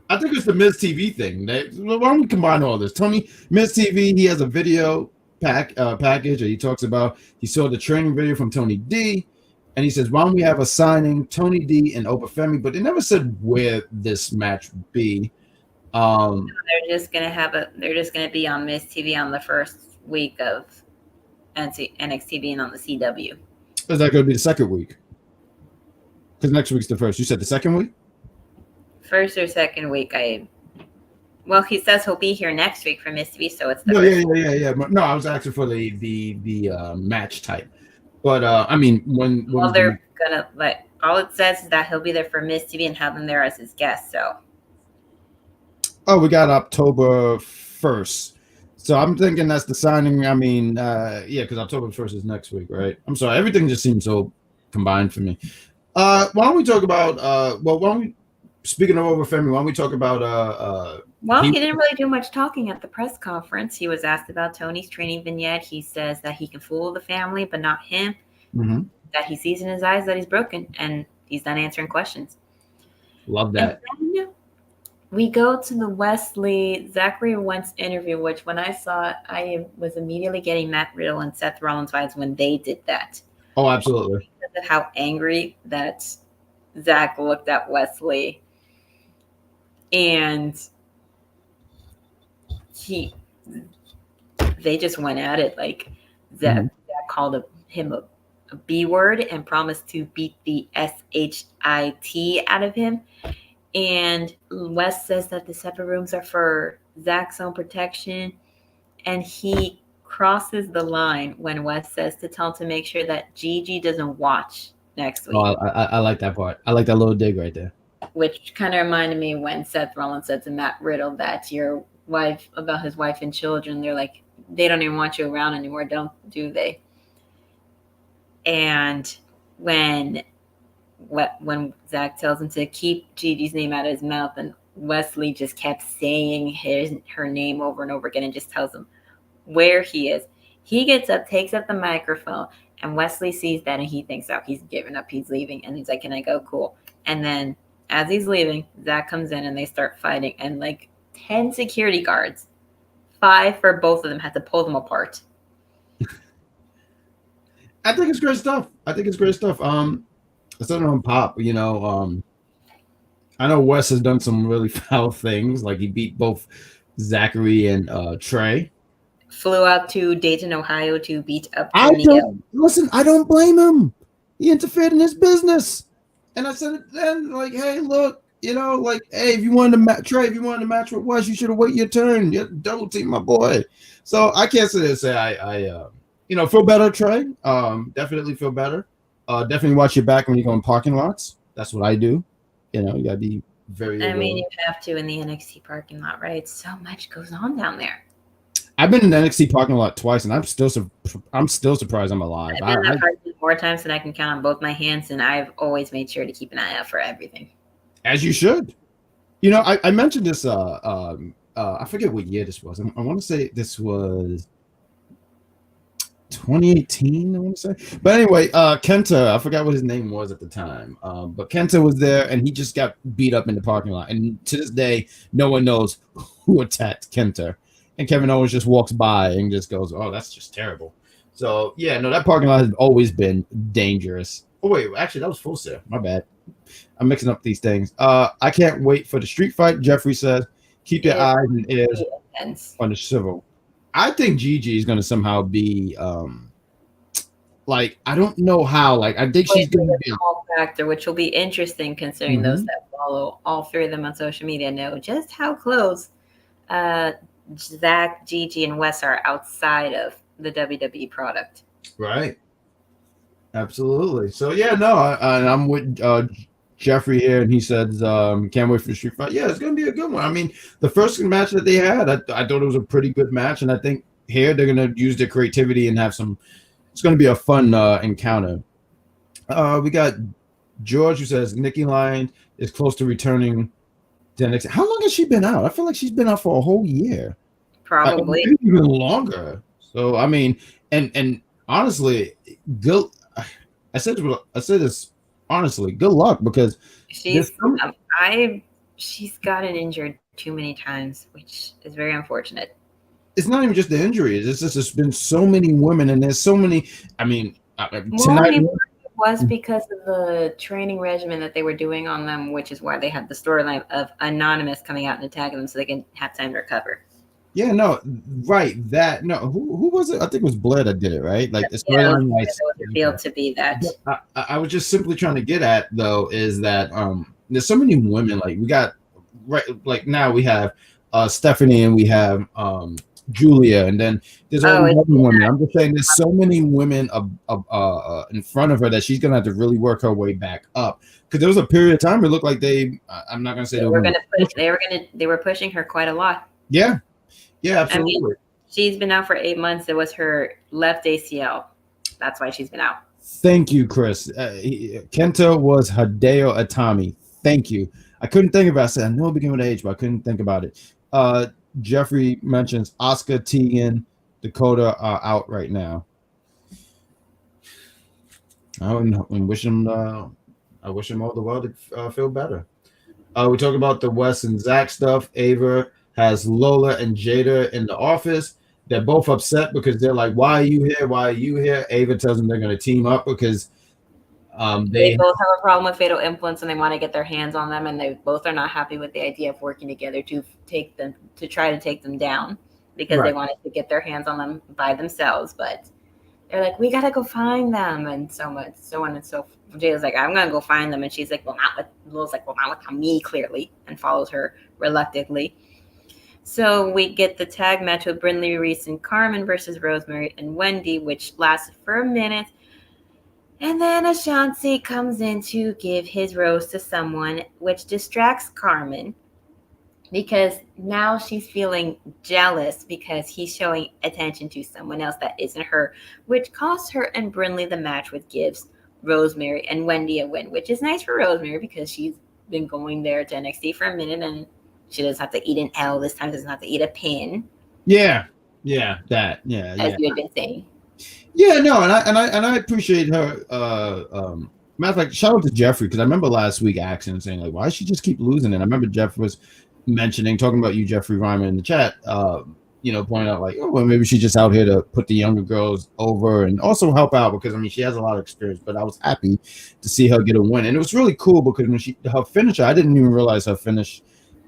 [SPEAKER 1] I think it's the Miz TV thing. Why don't we combine all this? Tony, Miz TV, he has a video package, and he talks about, he saw the training video from Tony D, and he says, why don't we have a signing, Tony D and Obafemi? But they never said where this match would be.
[SPEAKER 5] They're just gonna be on Miz TV on the first week of NXT being on the CW.
[SPEAKER 1] Is that going to be the second week? Because next week's the first. You said the second week?
[SPEAKER 5] First or second week. Well, he says he'll be here next week for Miz TV, so it's the
[SPEAKER 1] yeah. No, I was asking for the match type. But I mean, when
[SPEAKER 5] they're gonna, like, all it says is that he'll be there for Miz TV and have him there as his guest. So,
[SPEAKER 1] we got October 1st. So I'm thinking that's the signing. I mean, yeah, because October 1st is next week, right? I'm sorry, everything just seems so combined for me. Why don't we talk about speaking of Obafemi, why don't we talk about
[SPEAKER 5] he didn't really do much talking at the press conference. He was asked about Tony's training vignette. He says that he can fool the family, but not him.
[SPEAKER 1] Mm-hmm.
[SPEAKER 5] That he sees in his eyes that he's broken, and he's done answering questions.
[SPEAKER 1] Love that.
[SPEAKER 5] And then we go to the Wesley Zachary Wentz interview, which when I saw it, I was immediately getting Matt Riddle and Seth Rollins vibes when they did that.
[SPEAKER 1] Oh, absolutely.
[SPEAKER 5] Because of how angry that Zach looked at Wesley. And they just went at it. Like Zach called him a B word and promised to beat the SHIT out of him. And Wes says that the separate rooms are for Zach's own protection. And he crosses the line when Wes says to tell him to make sure that Gigi doesn't watch next week.
[SPEAKER 1] Oh, I like that part. I like that little dig right there.
[SPEAKER 5] Which kind of reminded me when Seth Rollins said to Matt Riddle that your wife, about his wife and children, they're like, they don't even want you around anymore, do they? And when Zach tells him to keep Gigi's name out of his mouth, and Wesley just kept saying her name over and over again and just tells him where he is. He gets up, takes up the microphone, and Wesley sees that and he thinks, oh, he's giving up, he's leaving. And he's like, can I go? Cool. And then as he's leaving, Zach comes in and they start fighting. And like 10 security guards, 5 for both of them, had to pull them apart.
[SPEAKER 1] I think it's great stuff. I still know Pop, I know Wes has done some really foul things. Like he beat both Zachary and Trey.
[SPEAKER 5] Flew out to Dayton, Ohio to beat up
[SPEAKER 1] Listen, I don't blame him. He interfered in his business. And I said then, like, hey, look, like, hey, if you wanted to match with Wes, you should have waited your turn. You double team my boy. So I can't sit there and say I feel better, Trey. Definitely feel better. Definitely watch your back when you go in parking lots. That's what I do. You gotta be very.
[SPEAKER 5] I mean, you have to in the NXT parking lot, right? So much goes on down there.
[SPEAKER 1] I've been in the NXT parking lot twice, and I'm still surprised I'm alive.
[SPEAKER 5] I've been in that parking more times than I can count on both my hands, and I've always made sure to keep an eye out for everything. As you should.
[SPEAKER 1] I mentioned this. I forget what year this was. I want to say this was 2018, I want to say. But anyway, Kenta, I forgot what his name was at the time. But Kenta was there, and he just got beat up in the parking lot. And to this day, no one knows who attacked Kenta. and Kevin Owens just walks by and just goes, "Oh, that's just terrible." So yeah, no, that parking lot has always been dangerous. Oh wait, actually, that was Full Sail. My bad. I'm mixing up these things. I can't wait for the street fight. Jeffrey says, "Keep your eyes and ears on the civil." I think Gigi is going to somehow be like, I don't know how. Like, I think she's going to be
[SPEAKER 5] a call factor, which will be interesting considering those that follow all three of them on social media know just how close Zach, Gigi, and Wes are outside of the WWE product.
[SPEAKER 1] Right. Absolutely. So yeah, no, I'm with Jeffrey here, and he says, "Can't wait for the street fight." Yeah, it's going to be a good one. I mean, the first match that they had, I thought it was a pretty good match, and I think here they're going to use their creativity and have some. It's going to be a fun encounter. We got George who says Nikki Lyons is close to returning to NXT. How long has she been out? I feel like she's been out for a whole year,
[SPEAKER 5] probably
[SPEAKER 1] maybe even longer. So I mean, and honestly, good. I said this honestly. Good luck, because
[SPEAKER 5] she's gotten injured too many times, which is very unfortunate.
[SPEAKER 1] It's not even just the injuries. It's just there's been so many women, and there's so many. I mean, tonight
[SPEAKER 5] it was because of the training regimen that they were doing on them, which is why they had the storyline of Anonymous coming out and attacking them so they can have time to recover.
[SPEAKER 1] Yeah, no, right. That no, who was it? I think it was Blair that did it, right? Like the storyline was
[SPEAKER 5] revealed to be that.
[SPEAKER 1] I was just simply trying to get at though is that there's so many women. Like we got right, like now we have Stephanie and we have Julia, and then there's all these other women. I'm just saying there's so many women in front of her that she's gonna have to really work her way back up. Because there was a period of time where it looked like I'm not gonna say
[SPEAKER 5] they were pushing her quite a lot.
[SPEAKER 1] Yeah. Yeah, absolutely. I mean,
[SPEAKER 5] she's been out for 8 months. It was her left ACL. That's why she's been out.
[SPEAKER 1] Thank you, Chris. Kenta was Hideo Itami. Thank you. I couldn't think about it. I said, I know it began with H, but I couldn't think about it. Jeffrey mentions Oscar, Tegan, Dakota are out right now. I wish them all the well to feel better. We talk about the Wes and Zach stuff. Ava has Lola and Jada in the office. They're both upset because they're like, "Why are you here? Why are you here?" Ava tells them they're going to team up because they
[SPEAKER 5] both have a problem with Fatal Influence and they want to get their hands on them, and they both are not happy with the idea of working together to try to take them down because they wanted to get their hands on them by themselves. But they're like, "We got to go find them," and so on and so forth. Jada's like, "I'm going to go find them," and she's like, Lola's like, "Well, not with me," clearly, and follows her reluctantly. So we get the tag match with Brinley, Reece, and Karmen versus Rosemary and Wendy, which lasted for a minute. And then Ashanti comes in to give his rose to someone, which distracts Karmen because now she's feeling jealous because he's showing attention to someone else that isn't her, which costs her and Brinley the match, which gives Rosemary and Wendy a win, which is nice for Rosemary because she's been going there to NXT for a minute and she doesn't have to eat an L this time. Doesn't have to eat a pin.
[SPEAKER 1] Yeah,
[SPEAKER 5] as you had been saying.
[SPEAKER 1] Yeah, no, and I appreciate her. Matter of fact, shout out to Jeffrey because I remember last week asking and saying like, why does she just keep losing? And I remember Jeff was talking about you, Jeffrey Ryman, in the chat. Pointing out like, oh, well, maybe she's just out here to put the younger girls over and also help out because I mean she has a lot of experience. But I was happy to see her get a win, and it was really cool because when her finisher, I didn't even realize her finish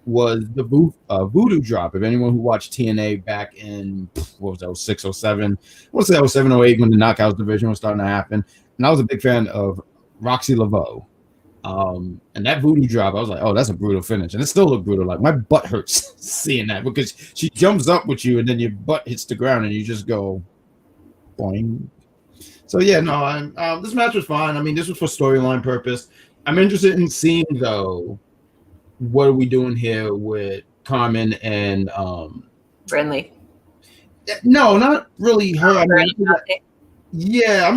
[SPEAKER 1] was the voodoo drop. If anyone who watched TNA back in what was that, 06, 07, I want to say that was 07, 08 when the Knockouts division was starting to happen, and I was a big fan of Roxy Laveau. And that voodoo drop, I was like, oh, that's a brutal finish, and it still looked brutal. Like my butt hurts seeing that because she jumps up with you, and then your butt hits the ground, and you just go boing. So yeah, no, this match was fine. I mean, this was for storyline purpose. I'm interested in seeing though. What are we doing here with Karmen and
[SPEAKER 5] Brinley?
[SPEAKER 1] No, not really her. I'm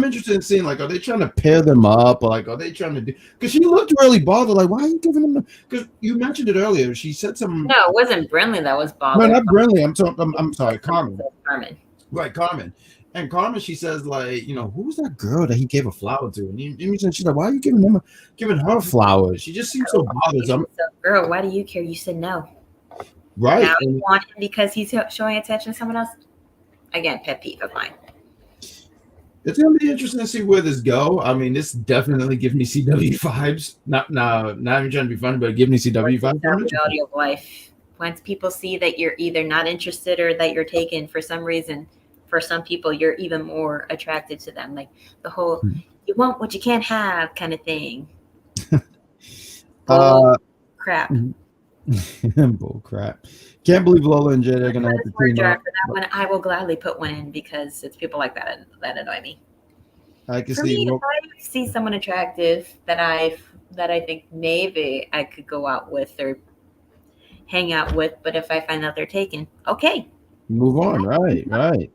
[SPEAKER 1] interested in seeing like, are they trying to pair them up, or like, are they trying to do? Because she looked really bothered. Like, why are you giving them? Because you mentioned it earlier. She said something.
[SPEAKER 5] No, it wasn't Brinley that was bothered.
[SPEAKER 1] No, not Brinley. I'm sorry, Karmen.
[SPEAKER 5] Karmen.
[SPEAKER 1] Right, Karmen. And Karmen, she says like, who's that girl that he gave a flower to? And she's like, why are you giving her flowers? She just seems so bothered.
[SPEAKER 5] Girl, why do you care? You said no.
[SPEAKER 1] Right.
[SPEAKER 5] Now you want him because he's showing attention to someone else. Again, pet peeve of mine.
[SPEAKER 1] It's gonna be interesting to see where this go. I mean, this definitely gives me CW vibes. Not even trying to be funny, but it gives me CW vibes.
[SPEAKER 5] The reality of life. Once people see that you're either not interested or that you're taken for some reason, for some people, you're even more attracted to them. Like the whole "you want what you can't have" kind of thing. Crap.
[SPEAKER 1] Bull crap. Can't believe Lola and Jade are gonna have to team up.
[SPEAKER 5] For that one, I will gladly put one in because it's people like that annoy me.
[SPEAKER 1] I can
[SPEAKER 5] For
[SPEAKER 1] see.
[SPEAKER 5] me, if I see someone attractive that I think maybe I could go out with or hang out with, but if I find out they're taken, okay,
[SPEAKER 1] Move on. Right.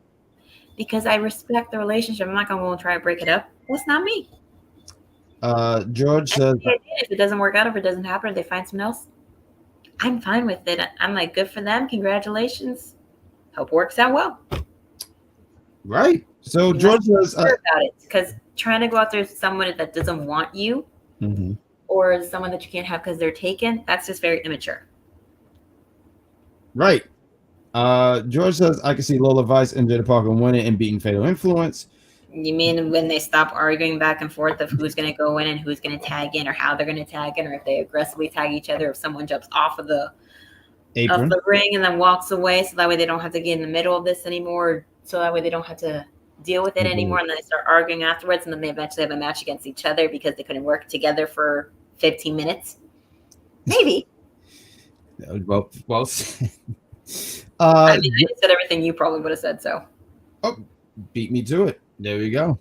[SPEAKER 5] because I respect the relationship. I'm not gonna go and try to break it up. That's not me.
[SPEAKER 1] George says,
[SPEAKER 5] If it doesn't work out, if it doesn't happen, if they find someone else, I'm fine with it. I'm like, good for them. Congratulations. Hope it works out well.
[SPEAKER 1] right. So George says,
[SPEAKER 5] about it, because trying to go out there with someone that doesn't want you or someone that you can't have because they're taken, that's just very immature.
[SPEAKER 1] right. George says, I can see Lola Vice and Jada Parker winning and beating Fatal Influence.
[SPEAKER 5] You mean when they stop arguing back and forth of who's going to go in and who's going to tag in or how they're going to tag in, or if they aggressively tag each other, if someone jumps off of the ring and then walks away, so that way they don't have to get in the middle of this anymore, so that way they don't have to deal with it anymore, and then they start arguing afterwards, and then they eventually have a match against each other because they couldn't work together for 15 minutes. Maybe.
[SPEAKER 1] Well
[SPEAKER 5] I mean, I just said everything you probably would have said, so.
[SPEAKER 1] Oh, beat me to it. There we go.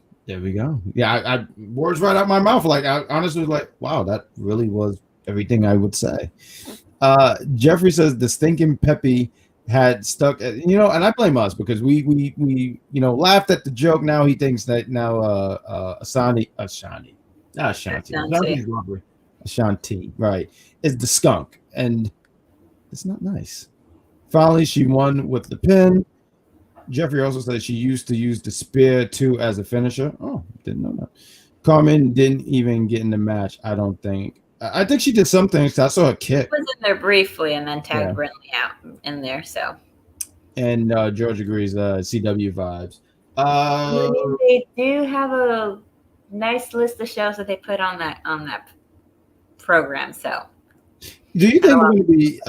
[SPEAKER 1] Yeah, I words right out my mouth. Like, I honestly was like, wow, that really was everything I would say. Jeffrey says the stinking Peppy had stuck, and I blame us because we laughed at the joke. Now he thinks that Ashanti, right, is the skunk, and it's not nice. Finally, she won with the pin. Jeffrey also said she used to use the spear too as a finisher. Oh, didn't know that. Karmen didn't even get in the match, I don't think. I think she did some things. I saw her kick.
[SPEAKER 5] She was in there briefly and then tagged Brinley out in there, so.
[SPEAKER 1] And George agrees, CW vibes.
[SPEAKER 5] They do have a nice list of shows that they put on that program, so.
[SPEAKER 1] Do you think we're going to be...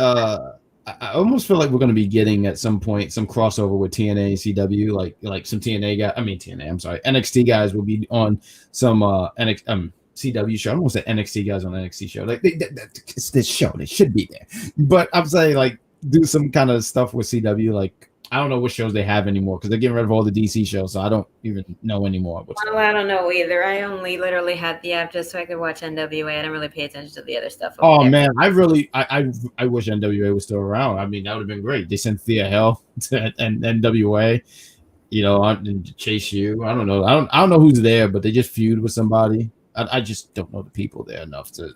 [SPEAKER 1] I almost feel like we're going to be getting at some point some crossover with TNA and CW, like some NXT guys will be on some CW show. I don't want to say NXT guys on NXT show. Like it's this show, they should be there. But I'm saying like do some kind of stuff with CW. Like I don't know what shows they have anymore because they're getting rid of all the DC shows, so I don't even know anymore.
[SPEAKER 5] I don't know either. I only literally had the app just so I could watch NWA. I didn't really pay attention to the other stuff.
[SPEAKER 1] Man, I wish NWA was still around. I mean, that would have been great. They sent Thea Hell and NWA, and Chase U. I don't know. I don't know who's there, but they just feud with somebody. I just don't know the people there enough to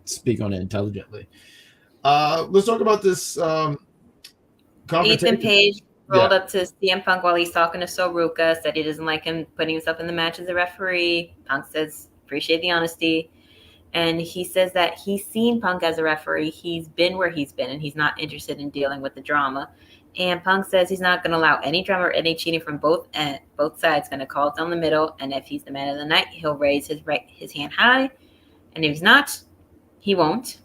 [SPEAKER 1] speak on it intelligently. Let's talk about this.
[SPEAKER 5] Ethan Page rolled up to CM Punk while he's talking to Soruka, said he doesn't like him putting himself in the match as a referee. Punk says, appreciate the honesty. And he says that he's seen Punk as a referee. He's been where he's been, and he's not interested in dealing with the drama. And Punk says he's not going to allow any drama or any cheating from both sides. Going to call it down the middle. And if he's the man of the night, he'll raise his hand high. And if he's not, he won't.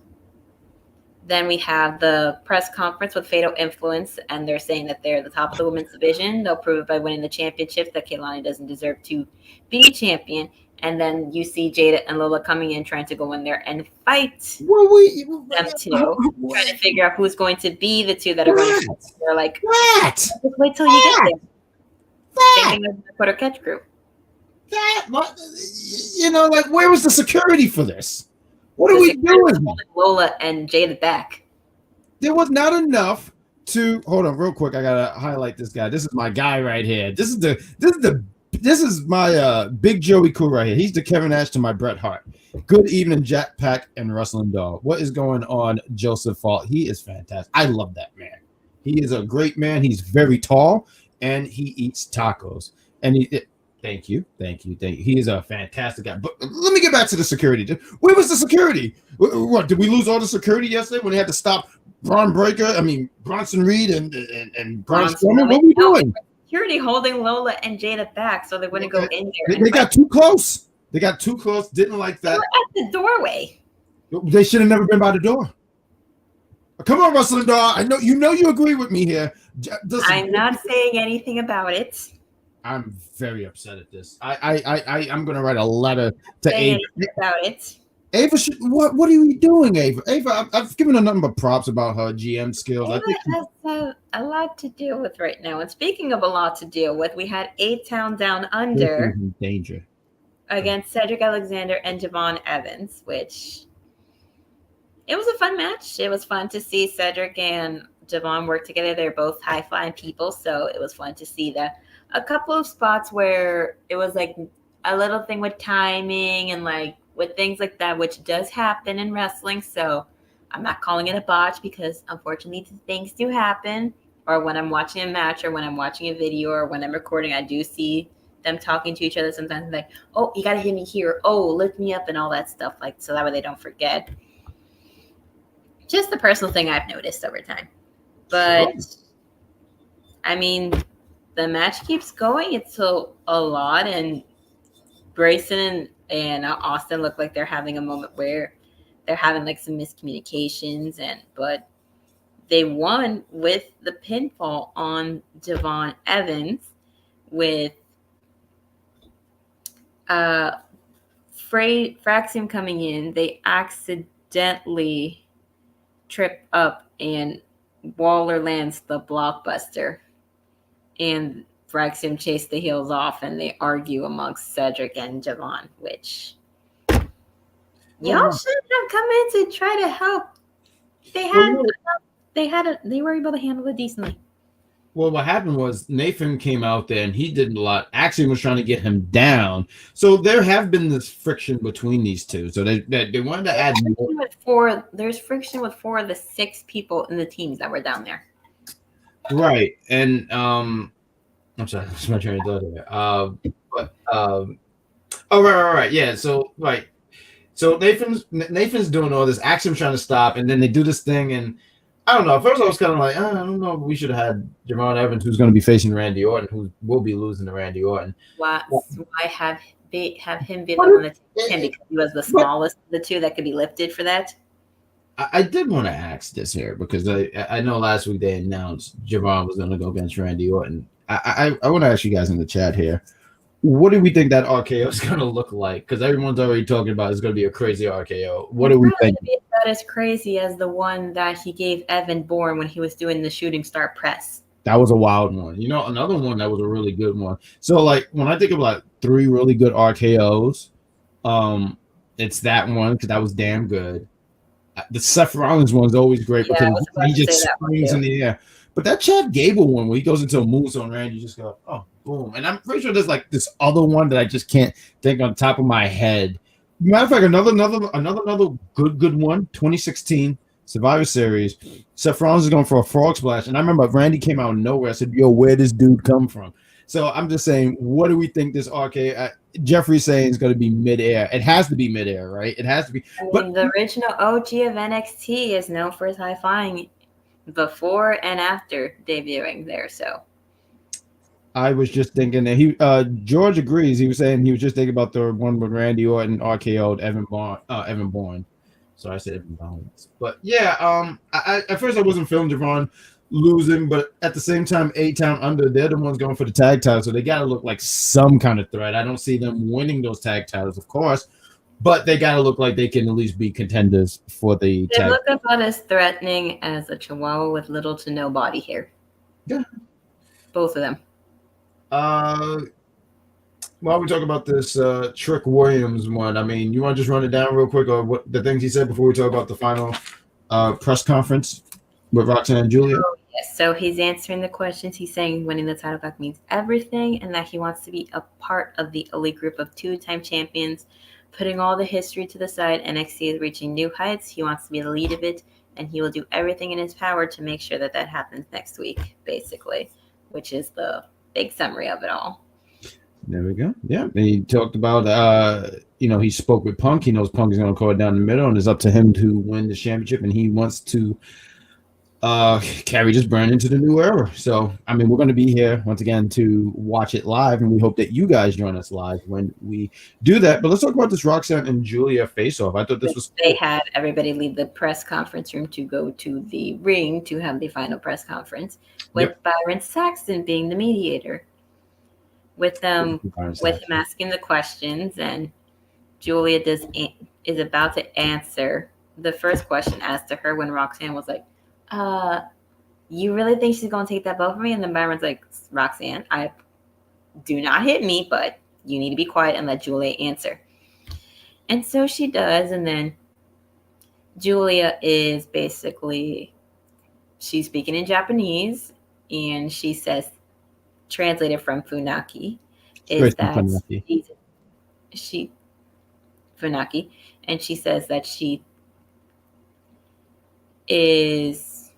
[SPEAKER 5] Then we have the press conference with Fatal Influence, and they're saying that they're the top of the women's division. They'll prove it by winning the championship, that Kaylani doesn't deserve to be champion. And then you see Jada and Lola coming in, trying to go in there and fight them two, trying to figure out who's going to be the two that are going to fight. They're like, what? Just wait till you get there. Same thing as the Quarter Catch Crew.
[SPEAKER 1] Where was the security for this? What are we doing?
[SPEAKER 5] Lola and Jada back.
[SPEAKER 1] There was not enough to hold on real quick. I gotta highlight this guy. This is my guy right here. This is my Big Joey Cool right here. He's the Kevin Nash to my Bret Hart. Good evening, Jack Pack and Wrestling Dog. What is going on, Joseph Fault? He is fantastic. I love that man. He is a great man. He's very tall and he eats tacos. And Thank you. He is a fantastic guy. But let me get back to the security. Where was the security? What, did we lose all the security yesterday when they had to stop Bronson Reed and Braun
[SPEAKER 5] Bronson
[SPEAKER 1] Strowman. What are
[SPEAKER 5] Reed.
[SPEAKER 1] we
[SPEAKER 5] No,
[SPEAKER 1] doing?
[SPEAKER 5] security holding Lola and Jada back so they wouldn't go in there.
[SPEAKER 1] They got too close. They got too close. Didn't like
[SPEAKER 5] They
[SPEAKER 1] that.
[SPEAKER 5] were at the doorway.
[SPEAKER 1] They should have never been by the door. Come on, Wrestling Dog. I know you agree with me here.
[SPEAKER 5] I'm not saying anything about it.
[SPEAKER 1] I'm very upset at this. I'm gonna write a letter to
[SPEAKER 5] Saying
[SPEAKER 1] Ava.
[SPEAKER 5] anything about it.
[SPEAKER 1] Ava, what are you doing, Ava? Ava, I've given her nothing but props about her GM skills.
[SPEAKER 5] Ava has a lot to deal with right now. And speaking of a lot to deal with, we had A-Town Down Under
[SPEAKER 1] danger
[SPEAKER 5] against Cedric Alexander and Javon Evans, which it was a fun match. It was fun to see Cedric and Javon work together. They're both high-flying people, so it was fun to see that. A couple of spots where it was like a little thing with timing and like with things like that, which does happen in wrestling. So I'm not calling it a botch because unfortunately things do happen. Or when I'm watching a match or when I'm watching a video or when I'm recording, I do see them talking to each other sometimes. Like, oh, you got to hit me here. Oh, lift me up and all that stuff. Like, so that way they don't forget. Just the personal thing I've noticed over time. But, I mean, the match keeps going. It's a lot. And Grayson and Austin look like they're having a moment where they're having like some miscommunications, but they won with the pinfall on Javon Evans with Fraxium coming in. They accidentally trip up and Waller lands the blockbuster and Fraxium chase the heels off and they argue amongst Cedric and Javon, which y'all shouldn't have come in to try to help. They were able to handle it decently.
[SPEAKER 1] Well, what happened was Nathan came out there and he did a lot. Axiom was trying to get him down. So there have been this friction between these two. So they wanted to add more.
[SPEAKER 5] There's friction with 4 of the 6 people in the teams that were down there.
[SPEAKER 1] Right. And I'm sorry, that's my train of thought there. Right. Yeah. So Nathan's doing all this. Axiom's trying to stop, and then they do this thing, and I don't know. At first, I was kind of like, I don't know. We should have had Javon Evans, who's going to be facing Randy Orton, who will be losing to Randy Orton.
[SPEAKER 5] Why have him be the one that takes him because he was the smallest of the two that could be lifted for that?
[SPEAKER 1] I did want to ask this here because I know last week they announced Javon was going to go against Randy Orton. I want to ask you guys in the chat here. What do we think that RKO is going to look like? Because everyone's already talking about it's going to be a crazy RKO. What do we think?
[SPEAKER 5] It's not as crazy as the one that he gave Evan Bourne when he was doing the shooting star press.
[SPEAKER 1] That was a wild one. You know, another one that was a really good one. So, like, when I think of like 3 really good RKOs, it's that one because that was damn good. The Seth Rollins one is always great because he just springs in the air. But that Chad Gable one where he goes into a moonsault and Randy just go, oh, boom. And I'm pretty sure there's like this other one that I just can't think on top of my head. Matter of fact, another good one, 2016 Survivor Series. Seth Rollins is going for a frog splash. And I remember Randy came out of nowhere. I said, yo, where'd this dude come from? So I'm just saying, what do we think this RK? Jeffrey's saying it's going to be midair. It has to be midair, right? It has to be.
[SPEAKER 5] But the original OG of NXT is known for his high flying before and after debuting there. So
[SPEAKER 1] I was just thinking that George agrees. He was saying he was just thinking about the one with Randy Orton RKO'd Evan Bourne. So I said Evan Bourne. But yeah, I at first I wasn't feeling Javon losing, but at the same time, A-Town Under, they're the ones going for the tag title, so they got to look like some kind of threat. I don't see them winning those tag titles, of course, but they got to look like they can at least be contenders for the
[SPEAKER 5] they look about as threatening as a chihuahua with little to no body hair.
[SPEAKER 1] Yeah.
[SPEAKER 5] Both of them.
[SPEAKER 1] While we talk about this Trick Williams one, I mean, you want to just run it down real quick or what the things he said before we talk about the final press conference with Roxanne and Julia?
[SPEAKER 5] Yes, so he's answering the questions. He's saying winning the title back means everything and that he wants to be a part of the elite group of 2-time champions. Putting all the history to the side, NXT is reaching new heights. He wants to be the lead of it, and he will do everything in his power to make sure that happens next week, basically, which is the big summary of it all.
[SPEAKER 1] There we go. Yeah, and he talked about, he spoke with Punk. He knows Punk is going to call it down the middle, and it's up to him to win the championship, and he wants to Carrie just burned into the new era. So, I mean, we're going to be here once again to watch it live, and we hope that you guys join us live when we do that. But let's talk about this Roxanne and Julia face-off. I thought this was
[SPEAKER 5] They had everybody leave the press conference room to go to the ring to have the final press conference with Byron Saxton being the mediator. With him asking the questions, and Julia is about to answer the first question asked to her when Roxanne was like, you really think she's going to take that belt from me? And then Byron's like, Roxanne, I do not hit me, but you need to be quiet and let Julia answer. And so she does. And then Julia is basically, she's speaking in Japanese, and she says, translated from Funaki, is that she Funaki, and she says that she is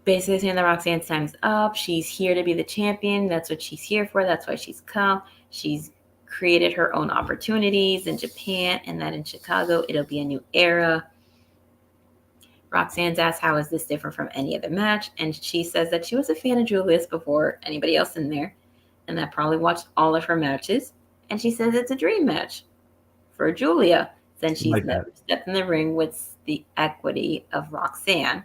[SPEAKER 5] basically saying that Roxanne's time is up. She's here to be the champion. That's what she's here for. That's why she's come. She's created her own opportunities in Japan, and that in Chicago, it'll be a new era. Roxanne's asked, how is this different from any other match? And she says that she was a fan of Julia's before anybody else in there, and that probably watched all of her matches. And she says it's a dream match for Julia, since she's never stepped in the ring with the equity of Roxanne.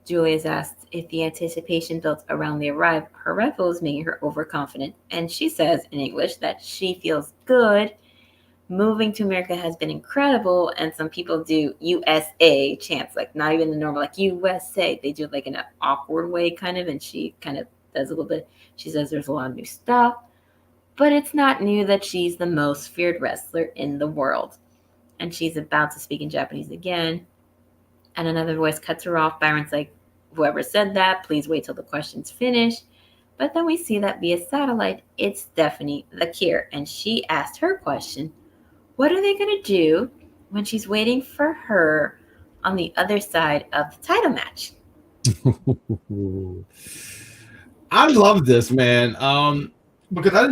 [SPEAKER 5] Julia's asked if the anticipation built around the arrival, her rival is making her overconfident. And she says in English that she feels good. Moving to America has been incredible. And some people do USA chants, like not even the normal, like USA. They do it like in an awkward way, kind of. And she kind of does a little bit. She says there's a lot of new stuff. But it's not new that she's the most feared wrestler in the world. And she's about to speak in Japanese again. And another voice cuts her off. Byron's like, whoever said that, please wait till the question's finished. But then we see that via satellite, it's Stephanie Vaquer. And she asked her question, what are they going to do when she's waiting for her on the other side of the title match?
[SPEAKER 1] I love this, man. Because I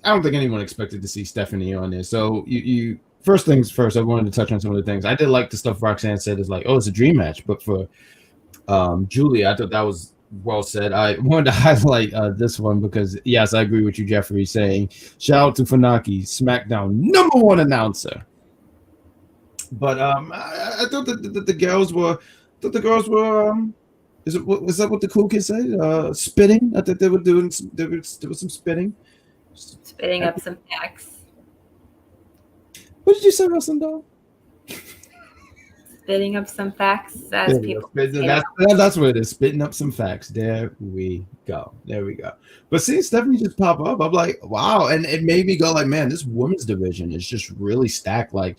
[SPEAKER 1] don't think anyone expected to see Stephanie on there. So you first things first, I wanted to touch on some of the things. I did like the stuff Roxanne said is like, oh, it's a dream match. But for Julia, I thought that was well said. I wanted to highlight this one because, yes, I agree with you, Jeffrey, saying shout out to Funaki, SmackDown #1 announcer. But I thought that the girls were, was that what the cool kids say? Spitting? I thought they were doing, there was some spitting.
[SPEAKER 5] Spitting up some facts.
[SPEAKER 1] What did you say, Wrestling Dog?
[SPEAKER 5] Spitting up some facts as people.
[SPEAKER 1] That's what it is. Spitting up some facts. There we go. But seeing Stephanie just pop up, I'm like, wow. And it made me go like, man, this women's division is just really stacked. Like,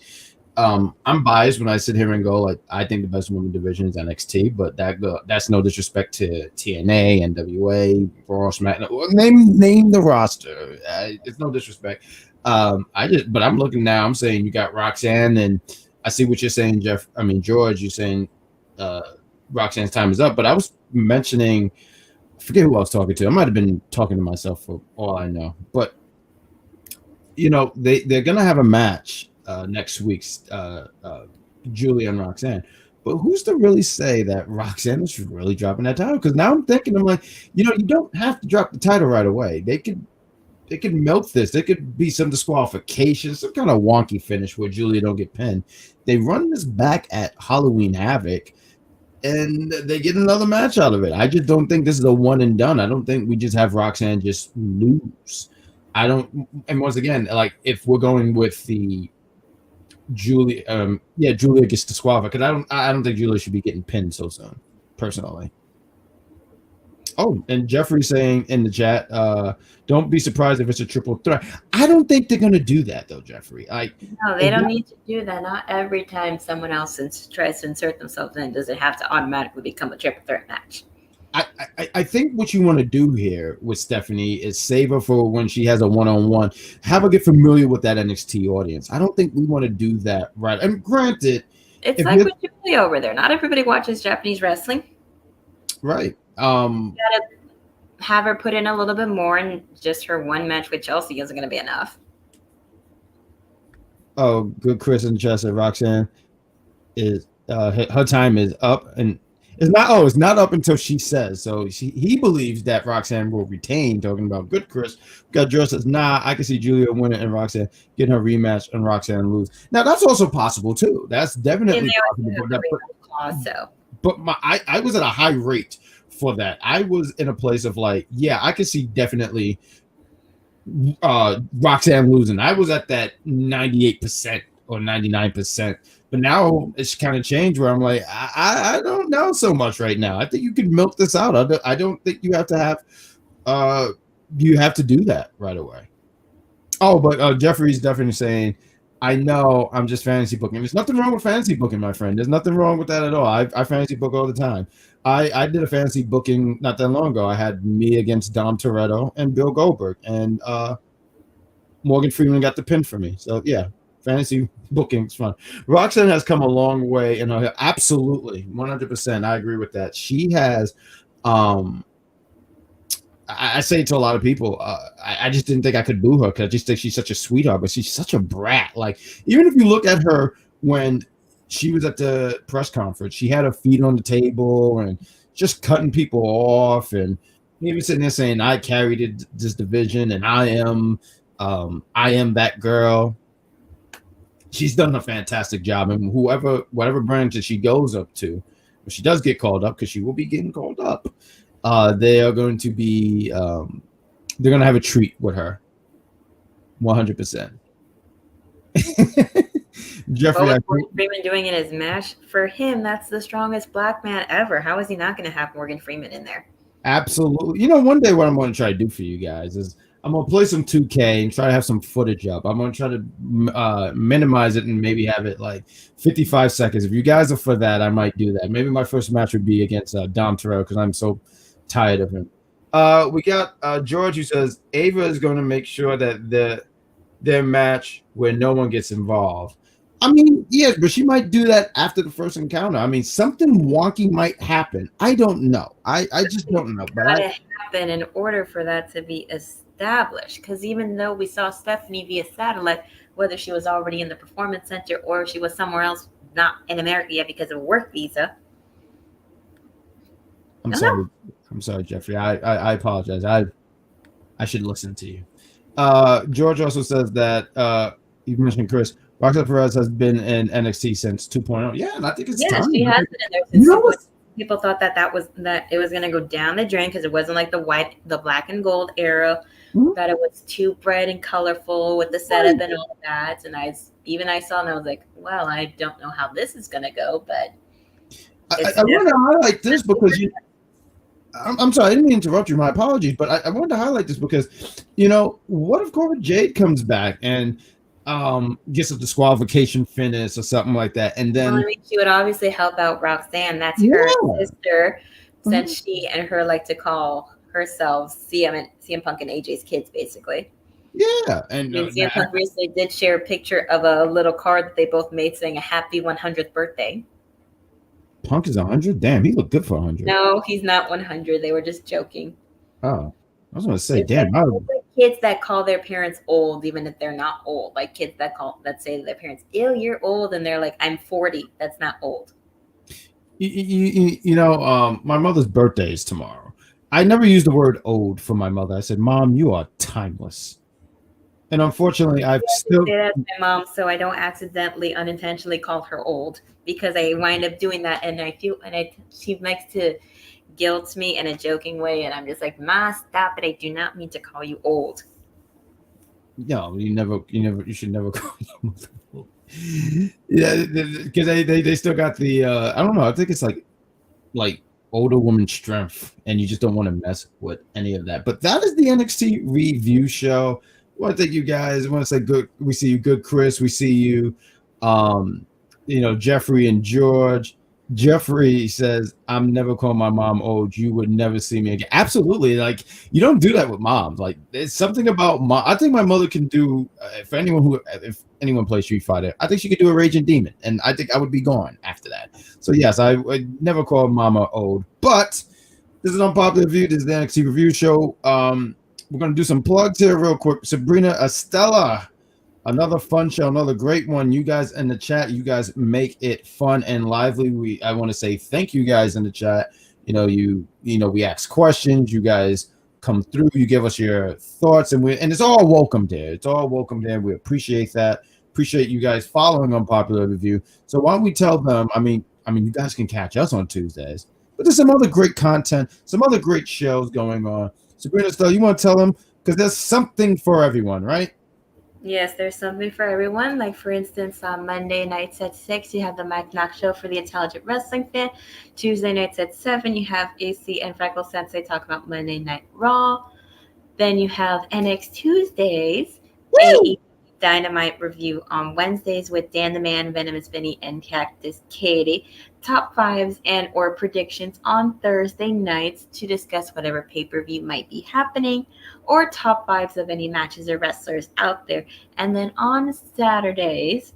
[SPEAKER 1] I'm biased when I sit here and go like, I think the best women's division is NXT, but that's no disrespect to TNA, NWA, Raw, SmackDown. Name the roster. It's no disrespect. But I'm looking now. I'm saying you got Roxanne, and I see what you're saying, George. You're saying Roxanne's time is up, but I was mentioning, I forget who I was talking to. I might have been talking to myself for all I know. But they're gonna have a match next week's Julia and Roxanne. But who's to really say that Roxanne is really dropping that title? Because now I'm thinking, I'm like, you don't have to drop the title right away. They could milk this. There could be some disqualification, some kind of wonky finish where Julia don't get pinned. They run this back at Halloween Havoc, and they get another match out of it. I just don't think this is a one and done. I don't think we just have Roxanne just lose. And once again, like if we're going with the Julia, Julia gets disqualified because I don't think Julia should be getting pinned so soon, personally. Oh, and Jeffrey saying in the chat, don't be surprised if it's a triple threat. I don't think they're going to do that, though, Jeffrey.
[SPEAKER 5] No, they don't need to do that. Not every time someone else tries to insert themselves in, does it have to automatically become a triple threat match.
[SPEAKER 1] I think what you want to do here with Stephanie is save her for when she has a one-on-one. Have her get familiar with that NXT audience. I don't think we want to do that right. And granted,
[SPEAKER 5] it's like with Julia over there. Not everybody watches Japanese wrestling.
[SPEAKER 1] Right.
[SPEAKER 5] You gotta have her put in a little bit more, and just her one match with Chelsea isn't going to be enough.
[SPEAKER 1] Oh, good. Chris in the chat said Roxanne is her time is up, and It's not. Oh, it's not up until she says. So he believes that Roxanne will retain. Talking about good Chris. Got George says, nah, I can see Julia winning and Roxanne getting her rematch and Roxanne lose. Now that's also possible too. That's definitely possible. But I was at a high rate for that. I was in a place of like, yeah, I could see definitely Roxanne losing. I was at that 98% or 99%. But now it's kind of changed where I'm like, I don't know so much right now. I think you can milk this out. I don't think you have to do that right away. Oh, but Jeffrey's definitely saying, I know I'm just fantasy booking. There's nothing wrong with fantasy booking, my friend. There's nothing wrong with that at all. I fantasy book all the time. I did a fantasy booking not that long ago. I had me against Dom Toretto and Bill Goldberg, and Morgan Freeman got the pin for me. So yeah, fantasy booking is fun. Roxanne has come a long way, and absolutely 100%. I agree with that. She has. I say to a lot of people, I just didn't think I could boo her because I just think she's such a sweetheart, but she's such a brat. Like, even if you look at her when she was at the press conference, she had her feet on the table and just cutting people off, and even sitting there saying, I carried this division and I am that girl. She's done a fantastic job, and whatever branch that she goes up to, if she does get called up, because she will be getting called up, they are going to be they're going to have a treat with her 100%. Jeffrey,
[SPEAKER 5] what was Morgan Freeman doing in his match? For him, that's the strongest black man ever. How is he not going to have Morgan Freeman in there?
[SPEAKER 1] Absolutely. You know, one day what I'm going to try to do for you guys is I'm going to play some 2K and try to have some footage up. I'm going to try to minimize it and maybe have it like 55 seconds. If you guys are for that, I might do that. Maybe my first match would be against Dom Toretto because I'm so tired of him. We got George who says Ava is going to make sure that their match where no one gets involved. I mean, yes, but she might do that after the first encounter. I mean, something wonky might happen. I don't know. I just don't know. But
[SPEAKER 5] it happen in order for that to be established. Because even though we saw Stephanie via satellite, whether she was already in the performance center or she was somewhere else, not in America yet because of a work visa.
[SPEAKER 1] I'm sorry, Jeffrey. I apologize. I should listen to you. George also says that you mentioned Chris. Roxanne Perez has been in NXT since 2.0. Yeah, and I think it's time.
[SPEAKER 5] She has been in there since people thought that it was going to go down the drain because it wasn't like the black and gold era, that it was too bright and colorful with the setup and all that. And I saw and I was like, well, I don't know how this is going to go, but
[SPEAKER 1] I want to highlight this because I'm sorry, I didn't mean to interrupt you. My apologies, but I wanted to highlight this because, what if Cobra Jade comes back and gets a disqualification finish or something like that, and then
[SPEAKER 5] she would obviously help out Roxanne. That's her sister, since she and her like to call herself CM Punk and AJ's kids, basically.
[SPEAKER 1] Yeah, and
[SPEAKER 5] CM Punk recently did share a picture of a little card that they both made saying a happy 100th birthday.
[SPEAKER 1] Punk is 100. Damn, he looked good for 100.
[SPEAKER 5] No, he's not 100. They were just joking.
[SPEAKER 1] Oh, I was going to say, damn.
[SPEAKER 5] Kids that call their parents old, even if they're not old, like kids that say to their parents, "Ew, you're old," and they're like, "I'm 40." That's not old.
[SPEAKER 1] My mother's birthday is tomorrow. I never used the word old for my mother. I said, "Mom, you are timeless." And unfortunately, I've still
[SPEAKER 5] say that to my mom, so I don't unintentionally call her old because I wind up doing that, and she likes to guilt me in a joking way, and I'm just like, Ma, stop it! I do not mean to call you old.
[SPEAKER 1] No, you should never call your mother old. Yeah, because they still got the I don't know. I think it's like older woman strength, and you just don't want to mess with any of that. But that is the NXT review show. I want to thank you guys. I want to say good. We see you, good Chris. We see you, Jeffrey and George. Jeffrey says, I'm never calling my mom old. You would never see me again. Absolutely. Like, you don't do that with moms. Like, there's something about mom. I think my mother can do, if anyone plays Street Fighter, I think she could do a Raging Demon. And I think I would be gone after that. So, yes, I would never call mama old. But this is an unpopular view. This is the NXT review show. We're going to do some plugs here real quick. Sabrina, Estella Another fun show, another great one. You guys in the chat, you guys make it fun and lively. I want to say thank you guys in the chat. We ask questions. You guys come through. You give us your thoughts, and it's all welcome there. It's all welcome there. We appreciate that. Appreciate you guys following Unpopular Review. So why don't we tell them? I mean, you guys can catch us on Tuesdays, but there's some other great content, some other great shows going on. Sabrina, Estella, you want to tell them because there's something for everyone, right?
[SPEAKER 5] Yes, there's something for everyone. Like, for instance, on Monday nights at 6, you have the Mike Knox Show for the intelligent wrestling fan. Tuesday nights at 7, you have AC and Freckle Sensei talk about Monday Night Raw. Then you have NXT Tuesdays, AEW Dynamite review on Wednesdays with Dan the Man, Venomous Vinny, and Cactus Katie. Top 5s and or predictions on Thursday nights to discuss whatever pay-per-view might be happening or top 5s of any matches or wrestlers out there. And then on Saturdays,